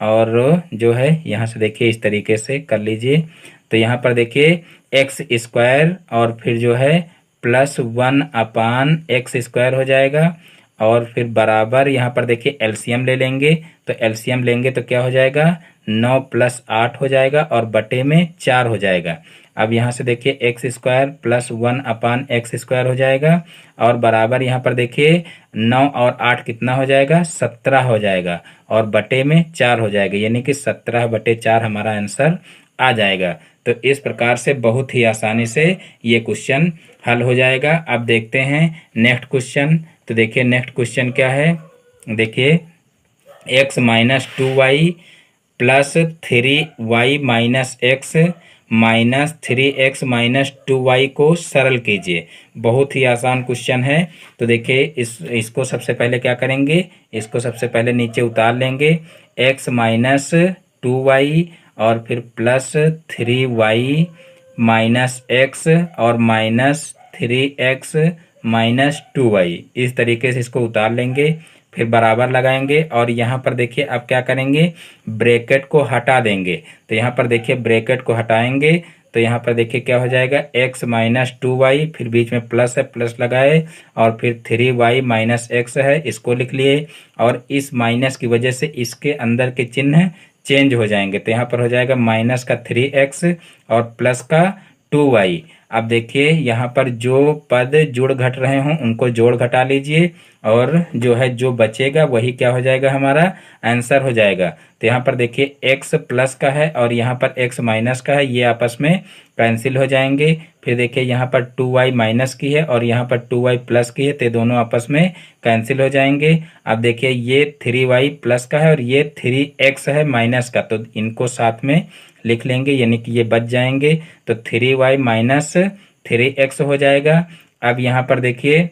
और जो है यहाँ से देखिए इस तरीके से कर लीजिए। तो यहाँ पर देखिए x² और फिर जो है प्लस 1/x² हो जाएगा। और फिर बराबर यहाँ पर देखिए एलसीएम ले लेंगे, तो एलसीएम लेंगे तो क्या हो जाएगा 9 + 8 हो जाएगा और बटे में 4 हो जाएगा। अब यहाँ से देखिए x² प्लस 1/x² हो जाएगा और बराबर यहाँ पर देखिए 9 और 8 कितना हो जाएगा 17 हो जाएगा और बटे में 4 हो जाएगा, यानी कि 17/4 हमारा आंसर आ जाएगा। तो इस प्रकार से बहुत ही आसानी से ये क्वेश्चन हल हो जाएगा। अब देखते हैं नेक्स्ट क्वेश्चन। तो देखिए नेक्स्ट क्वेश्चन क्या है, देखिए x - 2y plus 3y - x minus 3x - 2y को सरल कीजिए। बहुत ही आसान क्वेश्चन है। तो देखिए इसको सबसे पहले क्या करेंगे, इसको सबसे पहले नीचे उतार लेंगे, x - 2y और फिर प्लस 3y - x और माइनस 3x - 2y, इस तरीके से इसको उतार लेंगे, फिर बराबर लगाएंगे। और यहाँ पर देखिए अब क्या करेंगे, ब्रैकेट को हटा देंगे। तो यहाँ पर देखिए ब्रैकेट को हटाएंगे तो यहाँ पर देखिए क्या हो जाएगा x - 2y, फिर बीच में प्लस है, प्लस लगाए और फिर 3y - x है, इसको लिख लिए। और इस माइनस की वजह से इसके अंदर के चिन्ह चेंज हो जाएंगे, तो यहाँ पर हो जाएगा माइनस का 3x और प्लस का 2y। अब देखिए यहाँ पर जो पद जुड़ घट रहे हों उनको जोड़ घटा लीजिए और जो है जो बचेगा वही क्या हो जाएगा हमारा आंसर हो जाएगा। तो यहाँ पर देखिए x प्लस का है और यहाँ पर x माइनस का है, ये आपस में कैंसिल हो जाएंगे। फिर देखिए यहाँ पर 2y माइनस की है और यहाँ पर 2y प्लस की है, तो दोनों आपस में कैंसिल हो जाएंगे। अब देखिए ये 3y प्लस का है और ये 3x है माइनस का, तो इनको साथ में लिख लेंगे, यानी कि ये बच जाएंगे। तो 3y - 3x हो जाएगा। अब यहाँ पर देखिए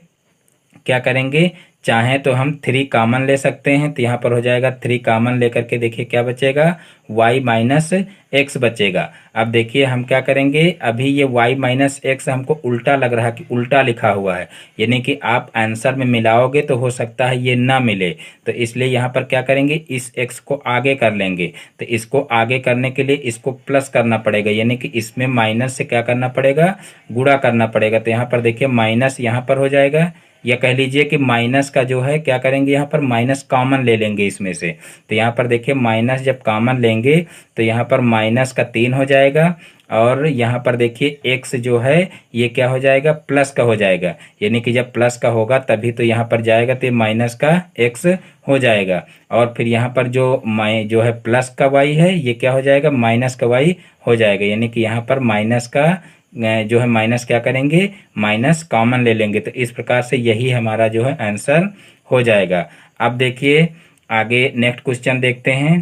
क्या करेंगे, चाहें तो हम 3 कॉमन ले सकते हैं, तो यहाँ पर हो जाएगा 3 कॉमन लेकर के देखिए क्या बचेगा y - x बचेगा। अब देखिए हम क्या करेंगे, अभी ये y - x हमको उल्टा लग रहा है कि उल्टा लिखा हुआ है, यानी कि आप आंसर में मिलाओगे तो हो सकता है ये ना मिले, तो इसलिए यहाँ पर क्या करेंगे इस x को आगे कर लेंगे। तो इसको आगे करने के लिए इसको प्लस करना पड़ेगा, यानी कि इसमें माइनस से क्या करना पड़ेगा गुणा करना पड़ेगा। तो यहाँ पर देखिए माइनस यहाँ पर हो जाएगा, या कह लीजिए कि माइनस का जो है क्या करेंगे यहाँ पर माइनस कॉमन ले लेंगे इसमें से। तो यहाँ पर देखिए माइनस जब कॉमन लेंगे तो यहाँ पर माइनस का 3 हो जाएगा और यहाँ पर देखिए x जो है ये क्या हो जाएगा प्लस का हो जाएगा, यानी कि जब प्लस का होगा तभी तो यहाँ पर जाएगा, तो माइनस का x हो जाएगा। और फिर यहाँ पर जो है प्लस का y है ये क्या हो जाएगा माइनस का y हो जाएगा, यानी कि यहाँ पर माइनस का जो है माइनस क्या करेंगे माइनस कॉमन ले लेंगे। तो इस प्रकार से यही हमारा जो है आंसर हो जाएगा। अब देखिए आगे नेक्स्ट क्वेश्चन देखते हैं।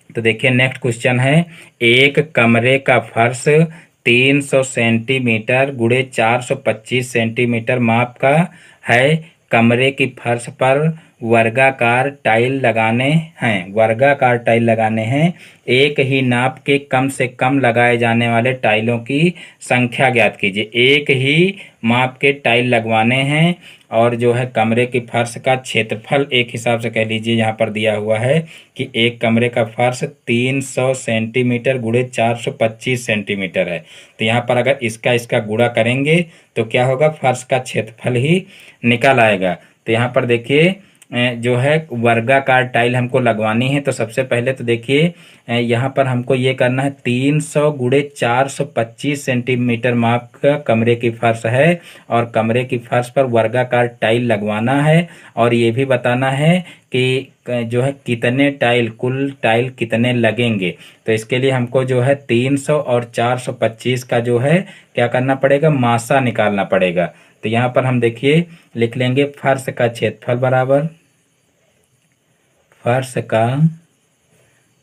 तो देखिए नेक्स्ट क्वेश्चन है, एक कमरे का फर्श 300 सेंटीमीटर गुणे 425 सेंटीमीटर माप का है। कमरे की फर्श पर वर्गाकार टाइल लगाने हैं। एक ही नाप के कम से कम लगाए जाने वाले टाइलों की संख्या ज्ञात कीजिए। एक ही माप के टाइल लगवाने हैं और जो है कमरे की फर्श का क्षेत्रफल एक हिसाब से कह लीजिए यहाँ पर दिया हुआ है कि एक कमरे का फर्श 300 सेंटीमीटर गुणे 425 सेंटीमीटर है। तो यहाँ पर अगर इसका गुणा करेंगे तो क्या होगा फर्श का क्षेत्रफल ही निकल आएगा। तो यहाँ पर देखिए जो है वर्गाकार टाइल हमको लगवानी है, तो सबसे पहले तो देखिए यहाँ पर हमको ये करना है 300 गुणे 425 सेंटीमीटर माप का कमरे की फर्श है और कमरे की फर्श पर वर्गाकार टाइल लगवाना है और ये भी बताना है कि जो है कितने टाइल कुल टाइल कितने लगेंगे। तो इसके लिए हमको जो है 300 और 425 का जो है क्या करना पड़ेगा मासा निकालना पड़ेगा। तो यहाँ पर हम देखिए लिख लेंगे फर्श का क्षेत्रफल बराबर, फर्श का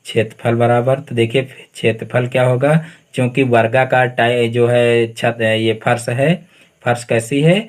क्षेत्रफल बराबर, तो देखिए क्षेत्रफल क्या होगा, क्योंकि वर्गाकार टाइप जो है छत ये फर्श है, फर्श कैसी है,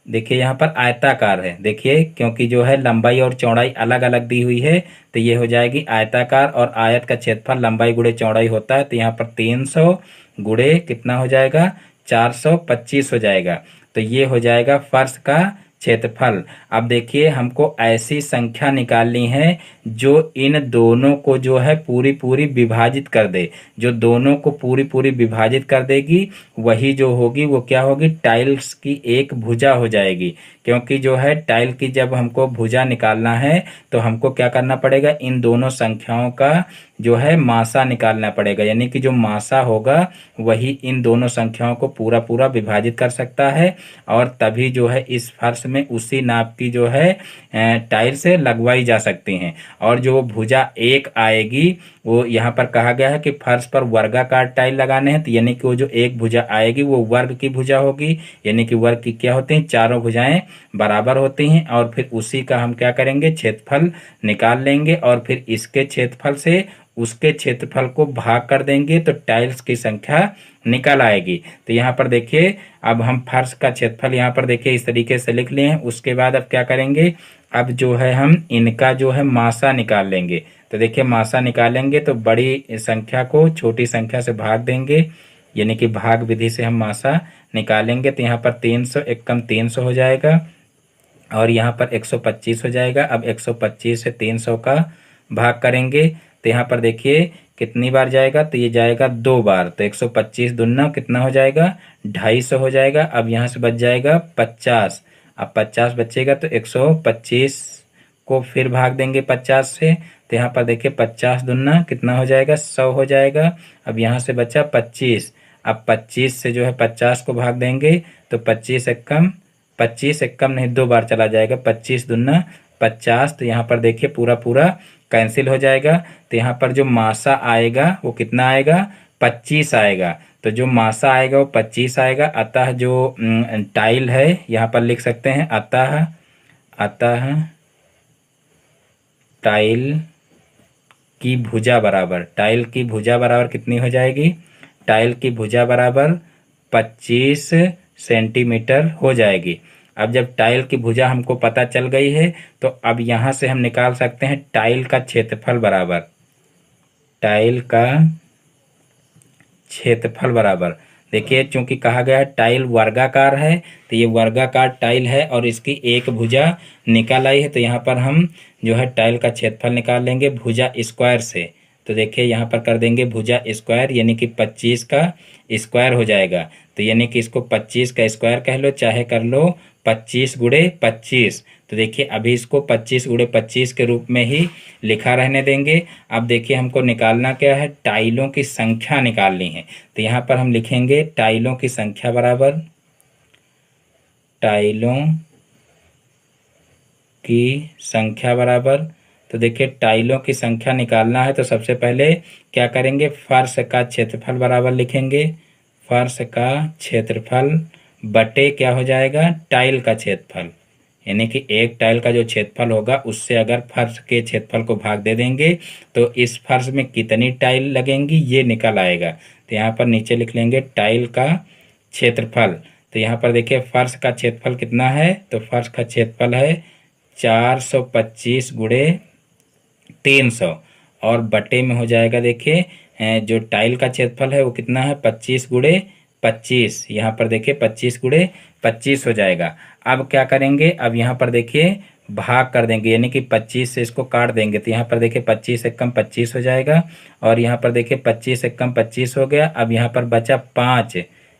देखिए यहाँ पर आयताकार है, देखिए क्योंकि जो है लंबाई और चौड़ाई अलग अलग दी हुई है, तो ये हो जाएगी आयताकार, और आयत का क्षेत्रफल लंबाई गुणे चौड़ाई होता है, तो यहाँ पर 300 गुणे कितना हो जाएगा, 425 हो जाएगा। तो ये हो जाएगा फर्श का क्षेत्रफल। अब देखिए हमको ऐसी संख्या निकालनी है जो इन दोनों को जो है पूरी पूरी विभाजित कर दे, जो दोनों को पूरी पूरी विभाजित कर देगी वही जो होगी वो क्या होगी, टाइल्स की एक भुजा हो जाएगी। क्योंकि जो है टाइल की जब हमको भुजा निकालना है तो हमको क्या करना पड़ेगा, इन दोनों संख्याओं का जो है मासा निकालना पड़ेगा, यानी कि जो मासा होगा वही इन दोनों संख्याओं को पूरा पूरा विभाजित कर सकता है, और तभी जो है इस फर्श में उसी नाप की जो है टाइल से लगवाई जा सकती हैं। और जो भुजा एक आएगी वो यहाँ पर कहा गया है कि फर्श पर वर्गाकार टाइल लगाने हैं, तो यानी कि वो जो एक भुजा आएगी वो वर्ग की भुजा होगी, यानी कि वर्ग की क्या होती हैं, चारों भुजाएं बराबर होती हैं, और फिर उसी का हम क्या करेंगे, क्षेत्रफल निकाल लेंगे, और फिर इसके क्षेत्रफल से उसके क्षेत्रफल को भाग कर देंगे तो टाइल्स की संख्या निकल आएगी। तो यहाँ पर देखिए अब हम फर्श का क्षेत्रफल यहाँ पर देखिए इस तरीके से लिख लिए हैं। उसके बाद अब क्या करेंगे, अब जो है हम इनका जो है मासा निकाल लेंगे। तो देखिए मासा निकालेंगे तो बड़ी संख्या को छोटी संख्या से भाग देंगे, यानी कि भाग विधि से हम मासा निकालेंगे। तो यहाँ पर 300 एकम 300 हो जाएगा, और यहाँ पर 125 हो जाएगा। अब 125 से 300 का भाग करेंगे तो यहाँ पर देखिए कितनी बार जाएगा, तो ये जाएगा 2 बार, तो 125 दुना कितना हो जाएगा, 250 हो जाएगा। अब यहाँ से बच जाएगा 50, अब 50 बचेगा तो 125 को फिर भाग देंगे 50 से, तो यहाँ पर देखिए 50 दुना कितना हो जाएगा, 100 हो जाएगा। अब यहाँ से बचा 25, अब 25 से जो है 50 को भाग देंगे तो 25 एकम नहीं 2 बार चला जाएगा, 25 दुना 50, तो यहाँ पर देखिए पूरा पूरा कैंसिल हो जाएगा। तो यहाँ पर जो मासा आएगा वो कितना आएगा, 25 आएगा। तो जो मासा आएगा वो 25 आएगा। अतः जो टाइल है यहाँ पर लिख सकते हैं अतः टाइल की भुजा बराबर कितनी हो जाएगी, टाइल की भुजा बराबर 25 सेंटीमीटर हो जाएगी। अब जब टाइल की भुजा हमको पता चल गई है तो अब यहाँ से हम निकाल सकते हैं टाइल का क्षेत्रफल बराबर, देखिए चूंकि कहा गया है टाइल वर्गाकार है तो ये वर्गाकार टाइल है और इसकी एक भुजा निकल आई है, तो यहाँ पर हम जो है टाइल का क्षेत्रफल निकाल लेंगे भुजा स्क्वायर से। तो देखिए यहाँ पर कर देंगे भुजा स्क्वायर, यानी कि 25 का स्क्वायर हो जाएगा। तो यानी कि इसको 25 का स्क्वायर कह लो चाहे कर लो 25 गुणे 25। तो देखिए अभी इसको 25 गुणे 25 के रूप में ही लिखा रहने देंगे। अब देखिए हमको निकालना क्या है, टाइलों की संख्या निकालनी है। तो यहाँ पर हम लिखेंगे टाइलों की संख्या बराबर, तो देखिए टाइलों की संख्या निकालना है तो सबसे पहले क्या करेंगे, फर्श का क्षेत्रफल बराबर लिखेंगे, फर्श का क्षेत्रफल बटे क्या हो जाएगा, टाइल का क्षेत्रफल, यानी कि एक टाइल का जो क्षेत्रफल होगा उससे अगर फर्श के क्षेत्रफल को भाग दे देंगे तो इस फर्श में कितनी टाइल लगेंगी ये निकल आएगा। तो यहाँ पर नीचे लिख लेंगे टाइल का क्षेत्रफल। तो यहाँ पर देखिए फर्श का क्षेत्रफल कितना है, तो फर्श का क्षेत्रफल है 425 गुणे 300, और बटे में हो जाएगा देखिए जो टाइल का क्षेत्रफल है वो कितना है 25 गुणे 25, यहाँ पर देखिए 25 गुणे 25 हो जाएगा। अब क्या करेंगे, अब यहाँ पर देखिए भाग कर देंगे, यानी कि 25 से इसको काट देंगे। तो यहाँ पर देखिए 25 एकम 25 हो जाएगा, और यहाँ पर देखिए 25 एकम 25 हो गया। अब यहाँ पर बचा 5,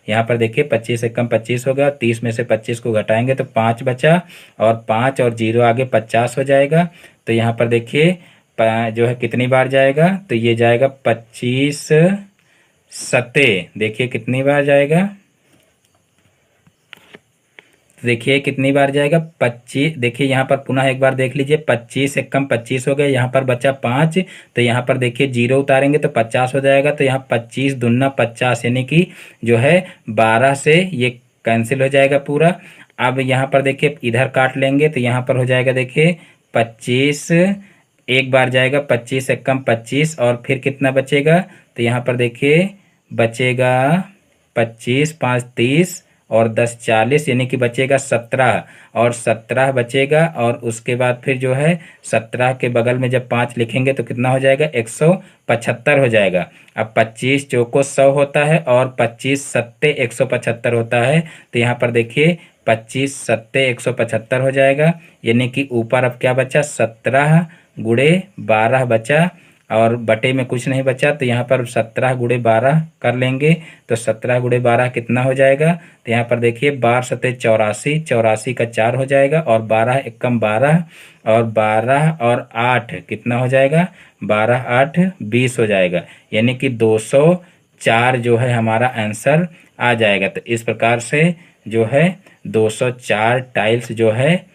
यहाँ पर देखिए 25 एकम 25 हो गया, 30 में से 25 को घटाएंगे तो 5 बचा, और 5 और 0 आगे 50 हो जाएगा। तो यहाँ पर देखिए जो है कितनी बार जाएगा, तो ये जाएगा 25 सते, देखिए कितनी बार जाएगा, देखिए कितनी बार जाएगा 25। देखिए यहाँ पर पुनः एक बार देख लीजिए 25 एकम 25 हो गया, यहाँ पर बचा 5, तो यहाँ पर देखिए 0 उतारेंगे तो 50 हो जाएगा। तो यहाँ 25 दुना 50, यानी कि जो है 12 से ये कैंसिल हो जाएगा पूरा। अब यहाँ पर देखिए इधर काट लेंगे तो यहाँ पर हो जाएगा देखिए 25, एक बार जाएगा 25 एक कम 25, और फिर कितना बचेगा, तो यहाँ पर देखिए बचेगा 25, 5 30 और 10 40, यानी कि बचेगा 17, और 17 बचेगा, और उसके बाद फिर जो है 17 के बगल में जब 5 लिखेंगे तो कितना हो जाएगा, 175 हो जाएगा। अब 25 चौको 100 होता है और 25 सत्ते 175 होता है, तो यहाँ पर देखिए 25 सत्ते 175 हो जाएगा, यानी कि ऊपर अब क्या बचा, 17 गुणे 12 बचा, और बटे में कुछ नहीं बचा, तो यहाँ पर 17 गुणे 12 कर लेंगे, तो 17 गुणे 12 कितना हो जाएगा, तो यहाँ पर देखिए 12 सत्ते 84, 84 का 4 हो जाएगा, और 12 एकम 12, और 12 और 8 कितना हो जाएगा, 12 8 20 हो जाएगा, यानी कि 204 जो है हमारा आंसर आ जाएगा। तो इस प्रकार से जो है 204 टाइल्स जो है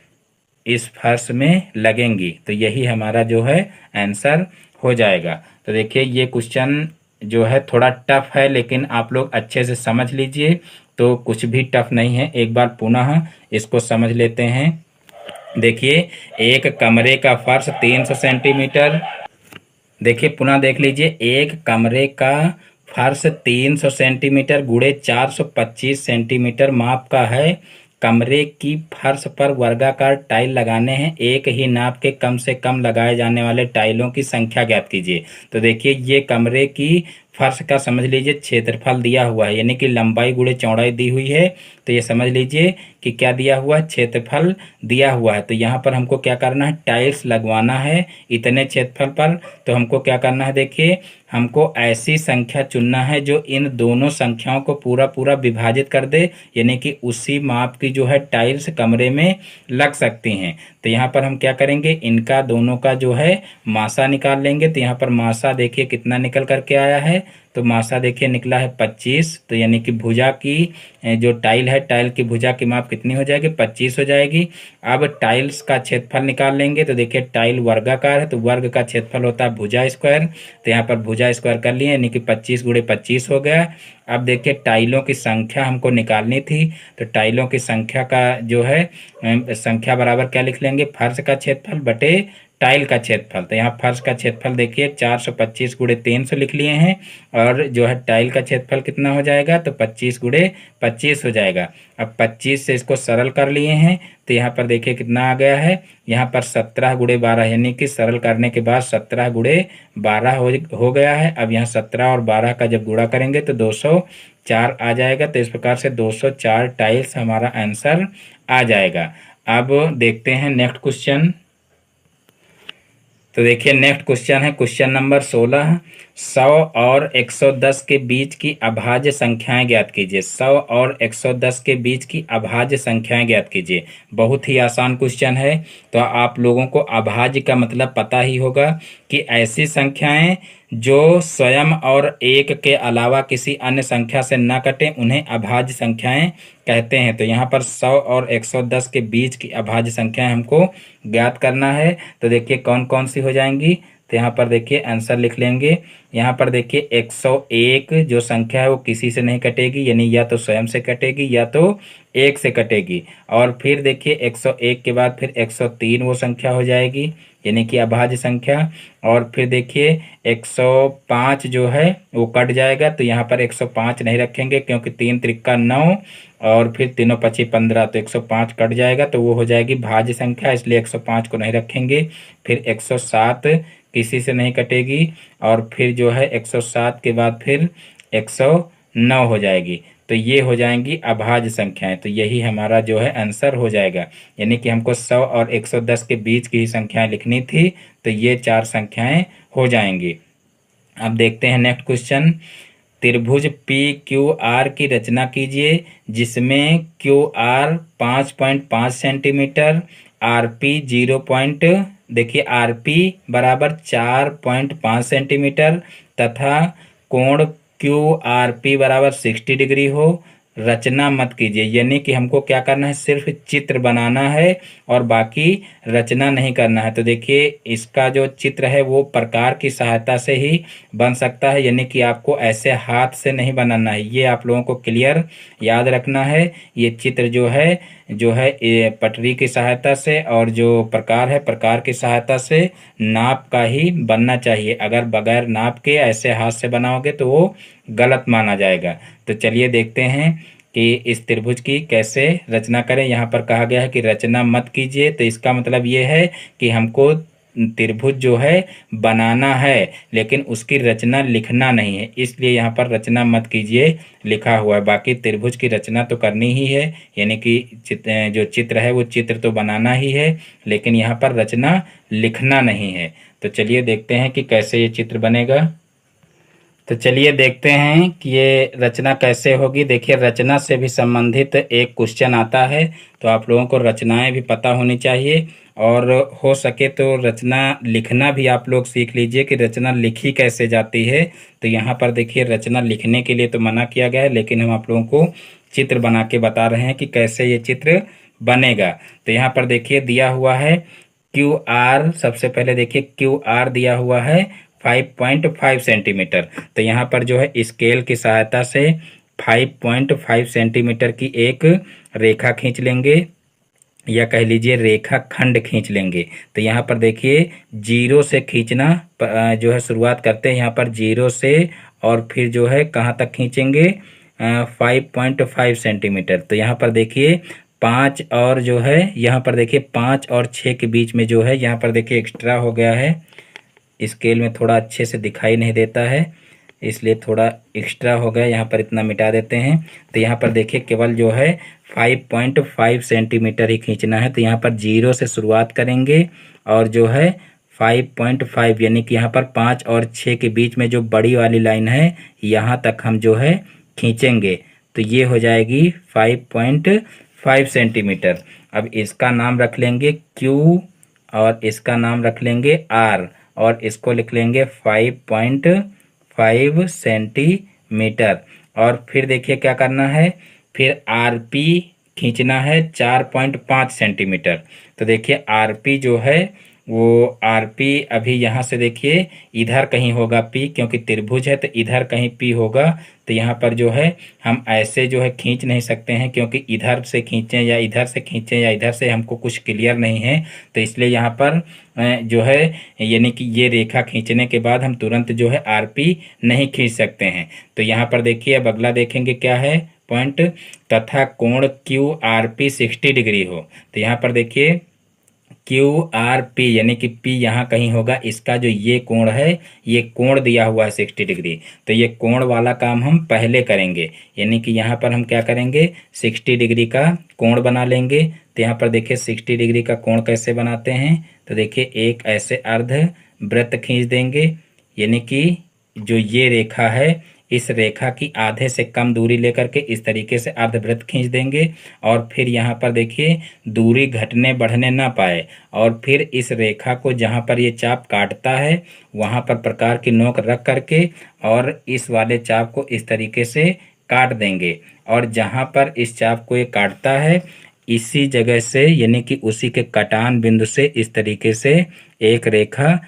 इस फर्श में लगेंगी, तो यही हमारा जो है आंसर हो जाएगा। तो देखिए ये क्वेश्चन जो है थोड़ा टफ है, लेकिन आप लोग अच्छे से समझ लीजिए, तो कुछ भी टफ नहीं है। एक बार पुनः इसको समझ लेते हैं। देखिए एक कमरे का फर्श 300 सेंटीमीटर, देखिए पुनः देख लीजिए, एक कमरे का फर्श 300 सेंटीमीटर गुणे 425 सेंटीमीटर माप का है। कमरे की फर्श पर वर्गाकार टाइल लगाने हैं, एक ही नाप के कम से कम लगाए जाने वाले टाइलों की संख्या ज्ञात कीजिए। तो देखिए ये कमरे की फर्श का समझ लीजिए क्षेत्रफल दिया हुआ है, यानी कि लंबाई गुणे चौड़ाई दी हुई है, तो ये समझ लीजिए कि क्या दिया हुआ है, क्षेत्रफल दिया हुआ है। तो यहाँ पर हमको क्या करना है, टाइल्स लगवाना है इतने क्षेत्रफल पर। तो हमको क्या करना है, देखिए हमको ऐसी संख्या चुनना है जो इन दोनों संख्याओं को पूरा पूरा विभाजित कर दे, यानी कि उसी माप की जो है टाइल्स कमरे में लग सकती हैं। तो यहाँ पर हम क्या करेंगे, इनका दोनों का जो है मासा निकाल लेंगे। तो यहाँ पर मासा देखिए कितना निकल करके आया है, तो मासा देखिए निकला है 25, तो यानी कि भुजा की जो टाइल है, टाइल की भुजा की माप कितनी हो जाएगी, 25 हो जाएगी। अब टाइल्स का क्षेत्रफल निकाल लेंगे, तो देखिए टाइल वर्गाकार है, तो वर्ग का क्षेत्रफल होता है भुजा स्क्वायर, तो यहाँ पर भुजा स्क्वायर कर लिए, यानी कि 25 गुणे 25 हो गया। अब देखिए टाइलों की संख्या हमको निकालनी थी, तो टाइलों की संख्या का जो है संख्या बराबर क्या लिख लेंगे, फर्श का क्षेत्रफल बटे टाइल का क्षेत्रफल। तो यहाँ फर्श का क्षेत्रफल देखिए 425 गुणे 300 लिख लिए हैं, और जो है टाइल का क्षेत्रफल कितना हो जाएगा, तो 25 गुणे 25 हो जाएगा। अब 25 से इसको सरल कर लिए हैं, तो यहाँ पर देखिए कितना आ गया है, यहाँ पर 17 गुणे 12, यानी कि सरल करने के बाद 17 गुणे 12 हो गया है। अब यहाँ 17 और 12 का जब गुणा करेंगे तो 204 आ जाएगा। तो इस प्रकार से 204 टाइल्स हमारा आंसर आ जाएगा। अब देखते हैं नेक्स्ट क्वेश्चन। तो देखिए नेक्स्ट क्वेश्चन है क्वेश्चन नंबर 16, 100 और 110 के बीच की अभाज्य संख्याएं ज्ञात कीजिए। 100 और 110 के बीच की अभाज्य संख्याएं ज्ञात कीजिए। बहुत ही आसान क्वेश्चन है। तो आप लोगों को अभाज्य का मतलब पता ही होगा कि ऐसी संख्याएं जो स्वयं और एक के अलावा किसी अन्य संख्या से न कटें उन्हें अभाज्य संख्याएं कहते हैं। तो यहाँ पर 100 और 110 के बीच की अभाज्य संख्याएं हमको ज्ञात करना है। तो देखिए कौन कौन सी हो जाएंगी, तो यहाँ पर देखिए आंसर लिख लेंगे। यहाँ पर देखिए 101 जो संख्या है वो किसी से नहीं कटेगी, यानी या तो स्वयं से कटेगी या तो एक से कटेगी। और फिर देखिए 101 के बाद फिर 103 वो संख्या हो जाएगी, यानी कि अभाज्य संख्या। और फिर देखिए 105 जो है वो कट जाएगा, तो यहाँ पर 105 नहीं रखेंगे क्योंकि 3 त्रिका 9 और फिर तीनों पची 15, तो 105 कट जाएगा, तो वो हो जाएगी भाज्य संख्या, इसलिए 105 को नहीं रखेंगे। फिर 107 किसी से नहीं कटेगी, और फिर जो है 107 के बाद फिर 109 हो जाएगी। तो ये हो जाएंगी अभाज्य संख्याएं। तो यही हमारा जो है आंसर हो जाएगा, यानी कि हमको 100 और 110 के बीच की ही संख्याएं लिखनी थी, तो ये 4 संख्याएं हो जाएंगी। अब देखते हैं नेक्स्ट क्वेश्चन। त्रिभुज PQR की रचना कीजिए जिसमें QR 5.5 सेंटीमीटर, RP 0. देखिए RP बराबर 4.5 सेंटीमीटर तथा कोण QRP बराबर 60 डिग्री हो। रचना मत कीजिए, यानी कि हमको क्या करना है, सिर्फ चित्र बनाना है और बाकी रचना नहीं करना है। तो देखिए इसका जो चित्र है वो प्रकार की सहायता से ही बन सकता है, यानी कि आपको ऐसे हाथ से नहीं बनाना है। ये आप लोगों को क्लियर याद रखना है। ये चित्र जो है जो है ये पटरी की सहायता से और जो प्रकार है प्रकार की सहायता से नाप का ही बनना चाहिए। अगर बगैर नाप के ऐसे हाथ से बनाओगे तो वो गलत माना जाएगा। तो चलिए देखते हैं कि इस त्रिभुज की कैसे रचना करें। यहाँ पर कहा गया है कि रचना मत कीजिए, तो इसका मतलब ये है कि हमको त्रिभुज जो है बनाना है लेकिन उसकी रचना लिखना नहीं है, इसलिए यहाँ पर रचना मत कीजिए लिखा हुआ है। बाकी त्रिभुज की रचना तो करनी ही है, यानी कि जो चित्र है वो चित्र तो बनाना ही है, लेकिन यहाँ पर रचना लिखना नहीं है। तो चलिए देखते हैं कि कैसे ये चित्र बनेगा। तो चलिए देखते हैं कि ये रचना कैसे होगी। देखिए रचना से भी संबंधित एक क्वेश्चन आता है, तो आप लोगों को रचनाएं भी पता होनी चाहिए और हो सके तो रचना लिखना भी आप लोग सीख लीजिए कि रचना लिखी कैसे जाती है। तो यहाँ पर देखिए रचना लिखने के लिए तो मना किया गया है, लेकिन हम आप लोगों को चित्र बना के बता रहे हैं कि कैसे ये चित्र बनेगा। तो यहाँ पर देखिए दिया हुआ है क्यू आर। सबसे पहले देखिए क्यू आर दिया हुआ है 5.5 सेंटीमीटर। तो यहाँ पर जो है स्केल की सहायता से 5.5 सेंटीमीटर की एक रेखा खींच लेंगे, या कह लीजिए रेखा खंड खींच लेंगे। तो यहाँ पर देखिए जीरो से खींचना जो है शुरुआत करते हैं यहाँ पर जीरो से, और फिर जो है कहाँ तक खींचेंगे 5.5 सेंटीमीटर। तो यहाँ पर देखिए 5 और जो है यहाँ पर देखिए 5 और 6 के बीच में जो है यहाँ पर देखिए एक्स्ट्रा हो गया है। स्केल में थोड़ा अच्छे से दिखाई नहीं देता है, इसलिए थोड़ा एक्स्ट्रा हो गया, यहाँ पर इतना मिटा देते हैं। तो यहाँ पर देखिए केवल जो है 5.5 सेंटीमीटर ही खींचना है। तो यहाँ पर जीरो से शुरुआत करेंगे और जो है 5.5 यानी कि यहाँ पर 5 और 6 के बीच में जो बड़ी वाली लाइन है यहाँ तक हम जो है खींचेंगे। तो ये हो जाएगी 5.5 सेंटीमीटर। अब इसका नाम रख लेंगे Q और इसका नाम रख लेंगे R और इसको लिख लेंगे 5.5 सेंटीमीटर। और फिर देखिए क्या करना है, फिर आरपी खींचना है 4.5 सेंटीमीटर। तो देखिए आरपी जो है वो आरपी अभी यहाँ से देखिए इधर कहीं होगा पी, क्योंकि त्रिभुज है तो इधर कहीं पी होगा। तो यहाँ पर जो है हम ऐसे जो है खींच नहीं सकते हैं, क्योंकि इधर से खींचें या इधर से खींचें या इधर से हमको कुछ क्लियर नहीं है। तो इसलिए यहाँ पर जो है यानी कि ये रेखा खींचने के बाद हम तुरंत जो है आरपी नहीं खींच सकते हैं। तो यहाँ पर देखिए अब अगला देखेंगे क्या है पॉइंट, तथा कोण क्यू आर पी 60 डिग्री हो। तो यहाँ पर देखिए क्यू आर पी यानी कि पी यहाँ कहीं होगा। इसका जो ये कोण है ये कोण दिया हुआ है 60 डिग्री, तो ये कोण वाला काम हम पहले करेंगे। यानी कि यहाँ पर हम क्या करेंगे 60 डिग्री का कोण बना लेंगे। तो यहाँ पर देखिए 60 डिग्री का कोण कैसे बनाते हैं। तो देखिए एक ऐसे अर्ध वृत्त खींच देंगे, यानी कि जो ये रेखा है इस रेखा की आधे से कम दूरी लेकर के इस तरीके से अर्धवृत्त खींच देंगे। और फिर यहाँ पर देखिए दूरी घटने बढ़ने ना पाए, और फिर इस रेखा को जहाँ पर ये चाप काटता है वहाँ पर प्रकार की नोक रख करके और इस वाले चाप को इस तरीके से काट देंगे। और जहाँ पर इस चाप को ये काटता है इसी जगह से यानी कि उसी के कटान बिंदु से इस तरीके से एक रेखा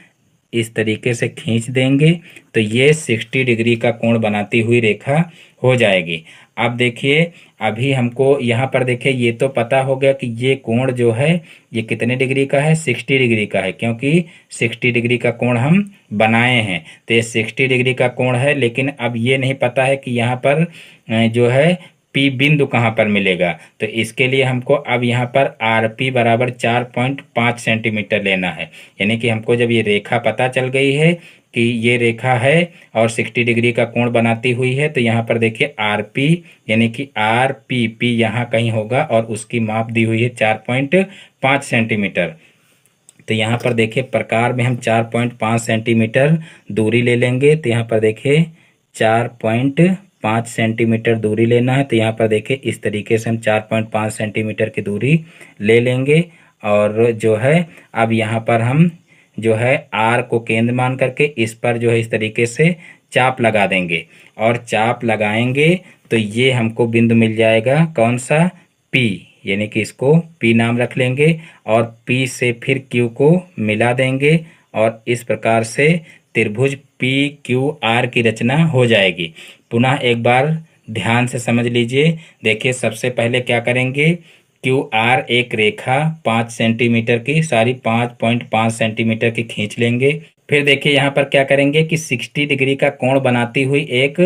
इस तरीके से खींच देंगे। तो ये 60 डिग्री का कोण बनाती हुई रेखा हो जाएगी। अब देखिए अभी हमको यहाँ पर देखिए ये तो पता हो गया कि ये कोण जो है ये कितने डिग्री का है 60 डिग्री का है, क्योंकि 60 डिग्री का कोण हम बनाए हैं। तो ये 60 डिग्री का कोण है, लेकिन अब ये नहीं पता है कि यहाँ पर जो है पी बिंदु कहाँ पर मिलेगा। तो इसके लिए हमको अब यहाँ पर आर पी बराबर 4.5 सेंटीमीटर लेना है। यानी कि हमको जब ये रेखा पता चल गई है कि ये रेखा है और 60 डिग्री का कोण बनाती हुई है, तो यहाँ पर देखिए आर पी यानी कि आर पी पी यहाँ कहीं होगा और उसकी माप दी हुई है 4.5 सेंटीमीटर। तो यहाँ पर देखिए प्रकार में हम 4.5 सेंटीमीटर दूरी ले लेंगे। तो यहाँ पर देखिए 4.5 सेंटीमीटर दूरी लेना है। तो यहाँ पर देखिए इस तरीके से हम 4.5 सेंटीमीटर की दूरी ले लेंगे। और जो है अब यहाँ पर हम जो है आर को केंद्र मान करके इस पर जो है इस तरीके से चाप लगा देंगे। और चाप लगाएंगे तो ये हमको बिंदु मिल जाएगा कौन सा पी, यानी कि इसको पी नाम रख लेंगे। और पी से फिर क्यू को मिला देंगे और इस प्रकार से त्रिभुज पी क्यू आर की रचना हो जाएगी। पुनः एक बार ध्यान से समझ लीजिए। देखिए सबसे पहले क्या करेंगे क्यू आर एक रेखा 5 सेंटीमीटर की, सारी 5.5 सेंटीमीटर की खींच लेंगे। फिर देखिए यहाँ पर क्या करेंगे कि 60 डिग्री का कोण बनाती हुई एक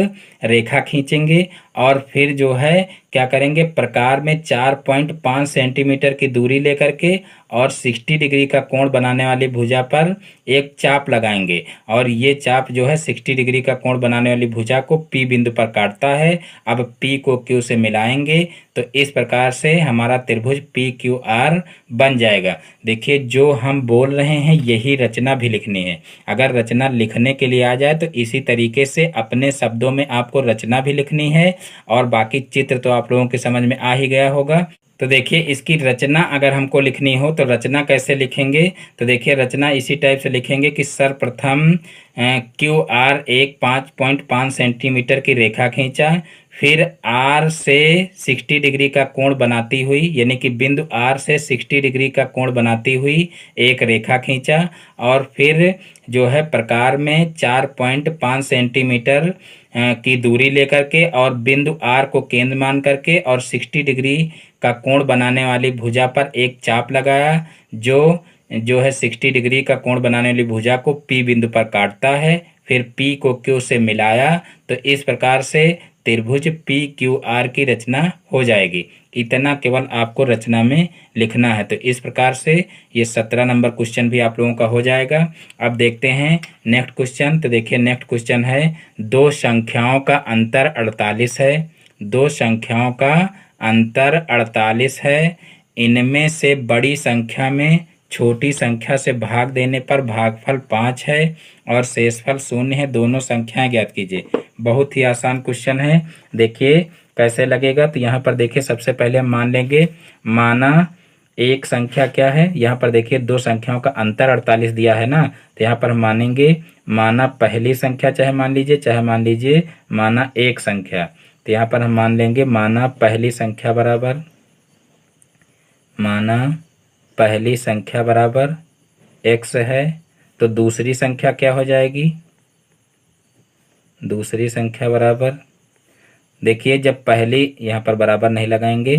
रेखा खींचेंगे और फिर जो है क्या करेंगे, प्रकार में 4.5 सेंटीमीटर की दूरी लेकर के और 60 डिग्री का कोण बनाने वाली भुजा पर एक चाप लगाएंगे और ये चाप जो है 60 डिग्री का कोण बनाने वाली भुजा को पी बिंदु पर काटता है। अब पी को क्यू से मिलाएंगे तो इस प्रकार से हमारा त्रिभुज पी क्यू आर बन जाएगा। देखिए जो हम बोल रहे हैं यही रचना भी लिखनी है। अगर रचना लिखने के लिए आ जाए तो इसी तरीके से अपने शब्दों में आपको रचना भी लिखनी है और बाकी चित्र तो आप लोगों के समझ में आ ही गया होगा। तो देखिए इसकी रचना अगर हमको लिखनी हो तो रचना कैसे लिखेंगे, तो देखिए रचना इसी टाइप से लिखेंगे कि सर्वप्रथम क्यू आर एक 5.5 सेंटीमीटर की रेखा खींचा, फिर आर से 60 डिग्री का कोण बनाती हुई, यानी कि बिंदु आर से 60 डिग्री का कोण बनाती हुई एक रेखा खींचा और फिर जो है प्रकार में 4.5 सेंटीमीटर की दूरी लेकर के और बिंदु आर को केंद्र मान करके और 60 डिग्री का कोण बनाने वाली भुजा पर एक चाप लगाया जो है 60 डिग्री का कोण बनाने वाली भुजा को पी बिंदु पर काटता है। फिर पी को क्यू से मिलाया तो इस प्रकार से त्रिभुज पी क्यू आर की रचना हो जाएगी। इतना केवल आपको रचना में लिखना है। तो इस प्रकार से ये 17 नंबर क्वेश्चन भी आप लोगों का हो जाएगा। अब देखते हैं नेक्स्ट क्वेश्चन। तो देखिए नेक्स्ट क्वेश्चन है, दो संख्याओं का अंतर 48 है। दो संख्याओं का अंतर 48 है। इनमें से बड़ी संख्या में छोटी संख्या से भाग देने पर भागफल 5 है और शेषफल 0 है। दोनों संख्याएं ज्ञात कीजिए। बहुत ही आसान क्वेश्चन है। देखिए कैसे लगेगा, तो यहाँ पर देखिए सबसे पहले हम मान लेंगे, माना एक संख्या क्या है, यहाँ पर देखिए दो संख्याओं का अंतर 48 दिया है ना, तो यहाँ पर हम मानेंगे माना पहली संख्या, चाहे मान लीजिए माना एक संख्या। तो यहाँ पर हम मान लेंगे माना पहली संख्या बराबर, माना पहली संख्या बराबर x है। तो दूसरी संख्या क्या हो जाएगी, दूसरी संख्या बराबर, देखिए जब पहली, यहाँ पर बराबर नहीं लगाएंगे,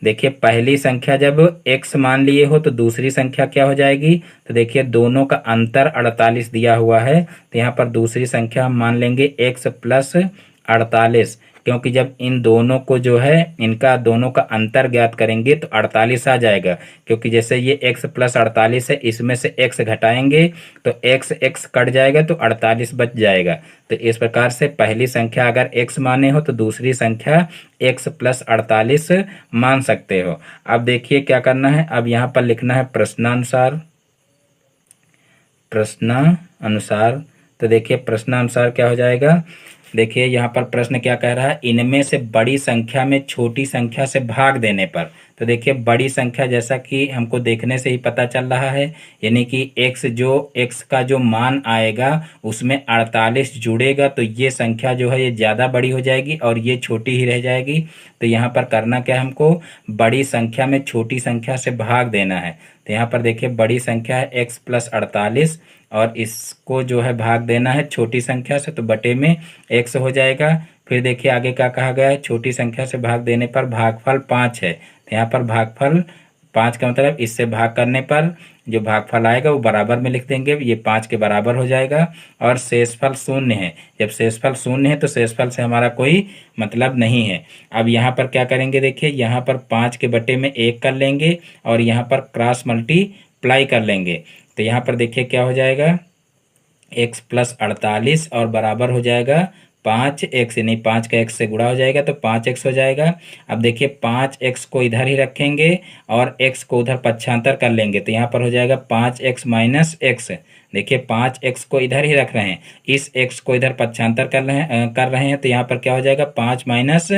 देखिए पहली संख्या जब x मान लिए हो तो दूसरी संख्या क्या हो जाएगी, तो देखिए दोनों का अंतर 48 दिया हुआ है, तो यहाँ पर दूसरी संख्या हम मान लेंगे x प्लस 48, क्योंकि जब इन दोनों को जो है इनका दोनों का अंतर ज्ञात करेंगे तो 48 आ जाएगा, क्योंकि जैसे ये x प्लस 48 है, इसमें से x घटाएंगे तो x कट जाएगा तो 48 बच जाएगा। तो इस प्रकार से पहली संख्या अगर x माने हो तो दूसरी संख्या x प्लस 48 मान सकते हो। अब देखिए क्या करना है, अब यहाँ पर लिखना है प्रश्नानुसार, प्रश्नानुसार। तो देखिए प्रश्नानुसार क्या हो जाएगा, देखिए यहाँ पर प्रश्न क्या कह रहा है, इनमें से बड़ी संख्या में छोटी संख्या से भाग देने पर। तो देखिए बड़ी संख्या जैसा कि हमको देखने से ही पता चल रहा है, यानी कि x का जो मान आएगा उसमें 48 जुड़ेगा तो ये संख्या जो है ये ज़्यादा बड़ी हो जाएगी और ये छोटी ही रह जाएगी। तो यहाँ पर करना क्या है, हमको बड़ी संख्या में छोटी संख्या से भाग देना है। तो यहाँ पर देखिए बड़ी संख्या है x प्लस 48 और इसको जो है भाग देना है छोटी संख्या से, तो बटे में x हो जाएगा। फिर देखिए आगे क्या कहा गया है, छोटी संख्या से भाग देने पर भागफल 5 है। तो यहाँ पर भागफल 5 का मतलब इससे भाग करने पर जो भागफल आएगा वो बराबर में लिख देंगे, ये 5 के बराबर हो जाएगा। और शेषफल 0 है, जब शेषफल 0 है तो शेषफल से हमारा कोई मतलब नहीं है। अब यहाँ पर क्या करेंगे, देखिए यहाँ पर 5 के बटे में 1 कर लेंगे और यहाँ पर क्रॉस मल्टीप्लाई कर लेंगे। तो यहाँ पर देखिए क्या हो जाएगा, x प्लस 48 और बराबर हो जाएगा 5x, यानी 5 का x से गुणा हो जाएगा तो 5x हो जाएगा। अब देखिए 5x को इधर ही रखेंगे और x को उधर पक्षांतर कर लेंगे, तो यहाँ पर हो जाएगा 5x माइनस x। देखिए 5x को इधर ही रख रहे हैं, इस x को इधर पक्षांतर कर रहे हैं तो यहाँ पर क्या हो जाएगा 5 माइनस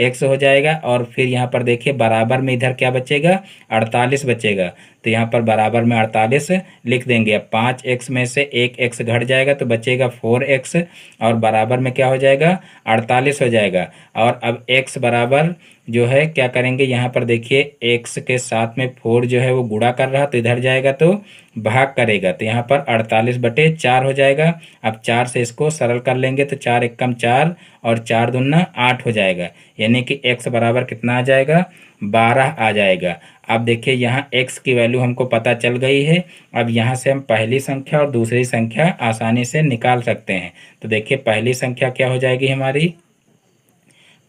x हो जाएगा। और फिर यहाँ पर देखिए बराबर में इधर क्या बचेगा, 48 बचेगा। तो यहाँ पर बराबर में 48 लिख देंगे। अब 5x में से एक x घट जाएगा तो बचेगा 4x और बराबर में क्या हो जाएगा 48 हो जाएगा। और अब x बराबर जो है क्या करेंगे, यहाँ पर देखिए x के साथ में 4 जो है वो गुणा कर रहा, तो इधर जाएगा तो भाग करेगा, तो यहाँ पर 48/4 हो जाएगा। अब 4 से इसको सरल कर लेंगे तो 4 एकम 4 और 4 दूना 8 हो जाएगा, यानी कि x बराबर कितना आ जाएगा, 12 आ जाएगा। अब देखिए यहाँ x की वैल्यू हमको पता चल गई है। अब यहाँ से हम पहली संख्या और दूसरी संख्या आसानी से निकाल सकते हैं। तो देखिए पहली संख्या क्या हो जाएगी हमारी,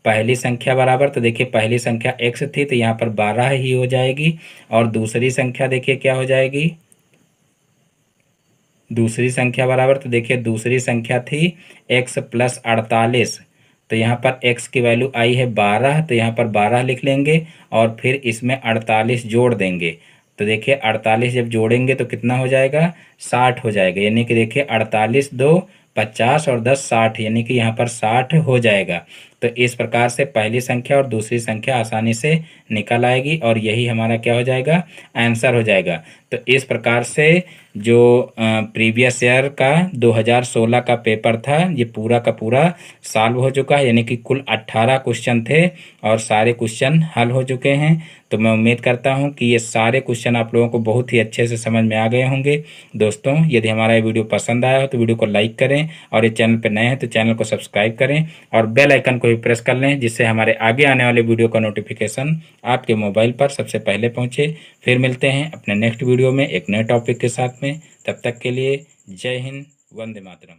पहली संख्या बराबर, तो देखिए पहली संख्या x थी तो यहाँ पर 12 ही हो जाएगी। और दूसरी संख्या देखिए क्या हो जाएगी, दूसरी संख्या बराबर, तो देखिए दूसरी संख्या थी x + 48, तो यहाँ पर x की वैल्यू आई है 12, तो यहाँ पर 12 लिख लेंगे और फिर इसमें 48 जोड़ देंगे। तो देखिए 48 जब जोड़ेंगे तो कितना हो जाएगा, 60 हो जाएगा, यानी कि देखिए 48 2 50 और 10 60, यानी कि यहाँ पर 60 हो जाएगा। तो इस प्रकार से पहली संख्या और दूसरी संख्या आसानी से निकल आएगी और यही हमारा क्या हो जाएगा, आंसर हो जाएगा। तो इस प्रकार से जो प्रीवियस ईयर का 2016 का पेपर था ये पूरा का पूरा सॉल्व हो चुका है, यानी कि कुल 18 क्वेश्चन थे और सारे क्वेश्चन हल हो चुके हैं। तो मैं उम्मीद करता हूं कि ये सारे क्वेश्चन आप लोगों को बहुत ही अच्छे से समझ में आ गए होंगे। दोस्तों यदि हमारा ये वीडियो पसंद आया हो तो वीडियो को लाइक करें और ये चैनल पर नए हैं तो चैनल को सब्सक्राइब करें और बेल आइकन को भी प्रेस कर लें, जिससे हमारे आगे आने वाले वीडियो का नोटिफिकेशन आपके मोबाइल पर सबसे पहले पहुंचे। फिर मिलते हैं अपने नेक्स्ट वीडियो में एक नए टॉपिक के साथ में, तब तक के लिए जय हिंद, वंदे मातरम।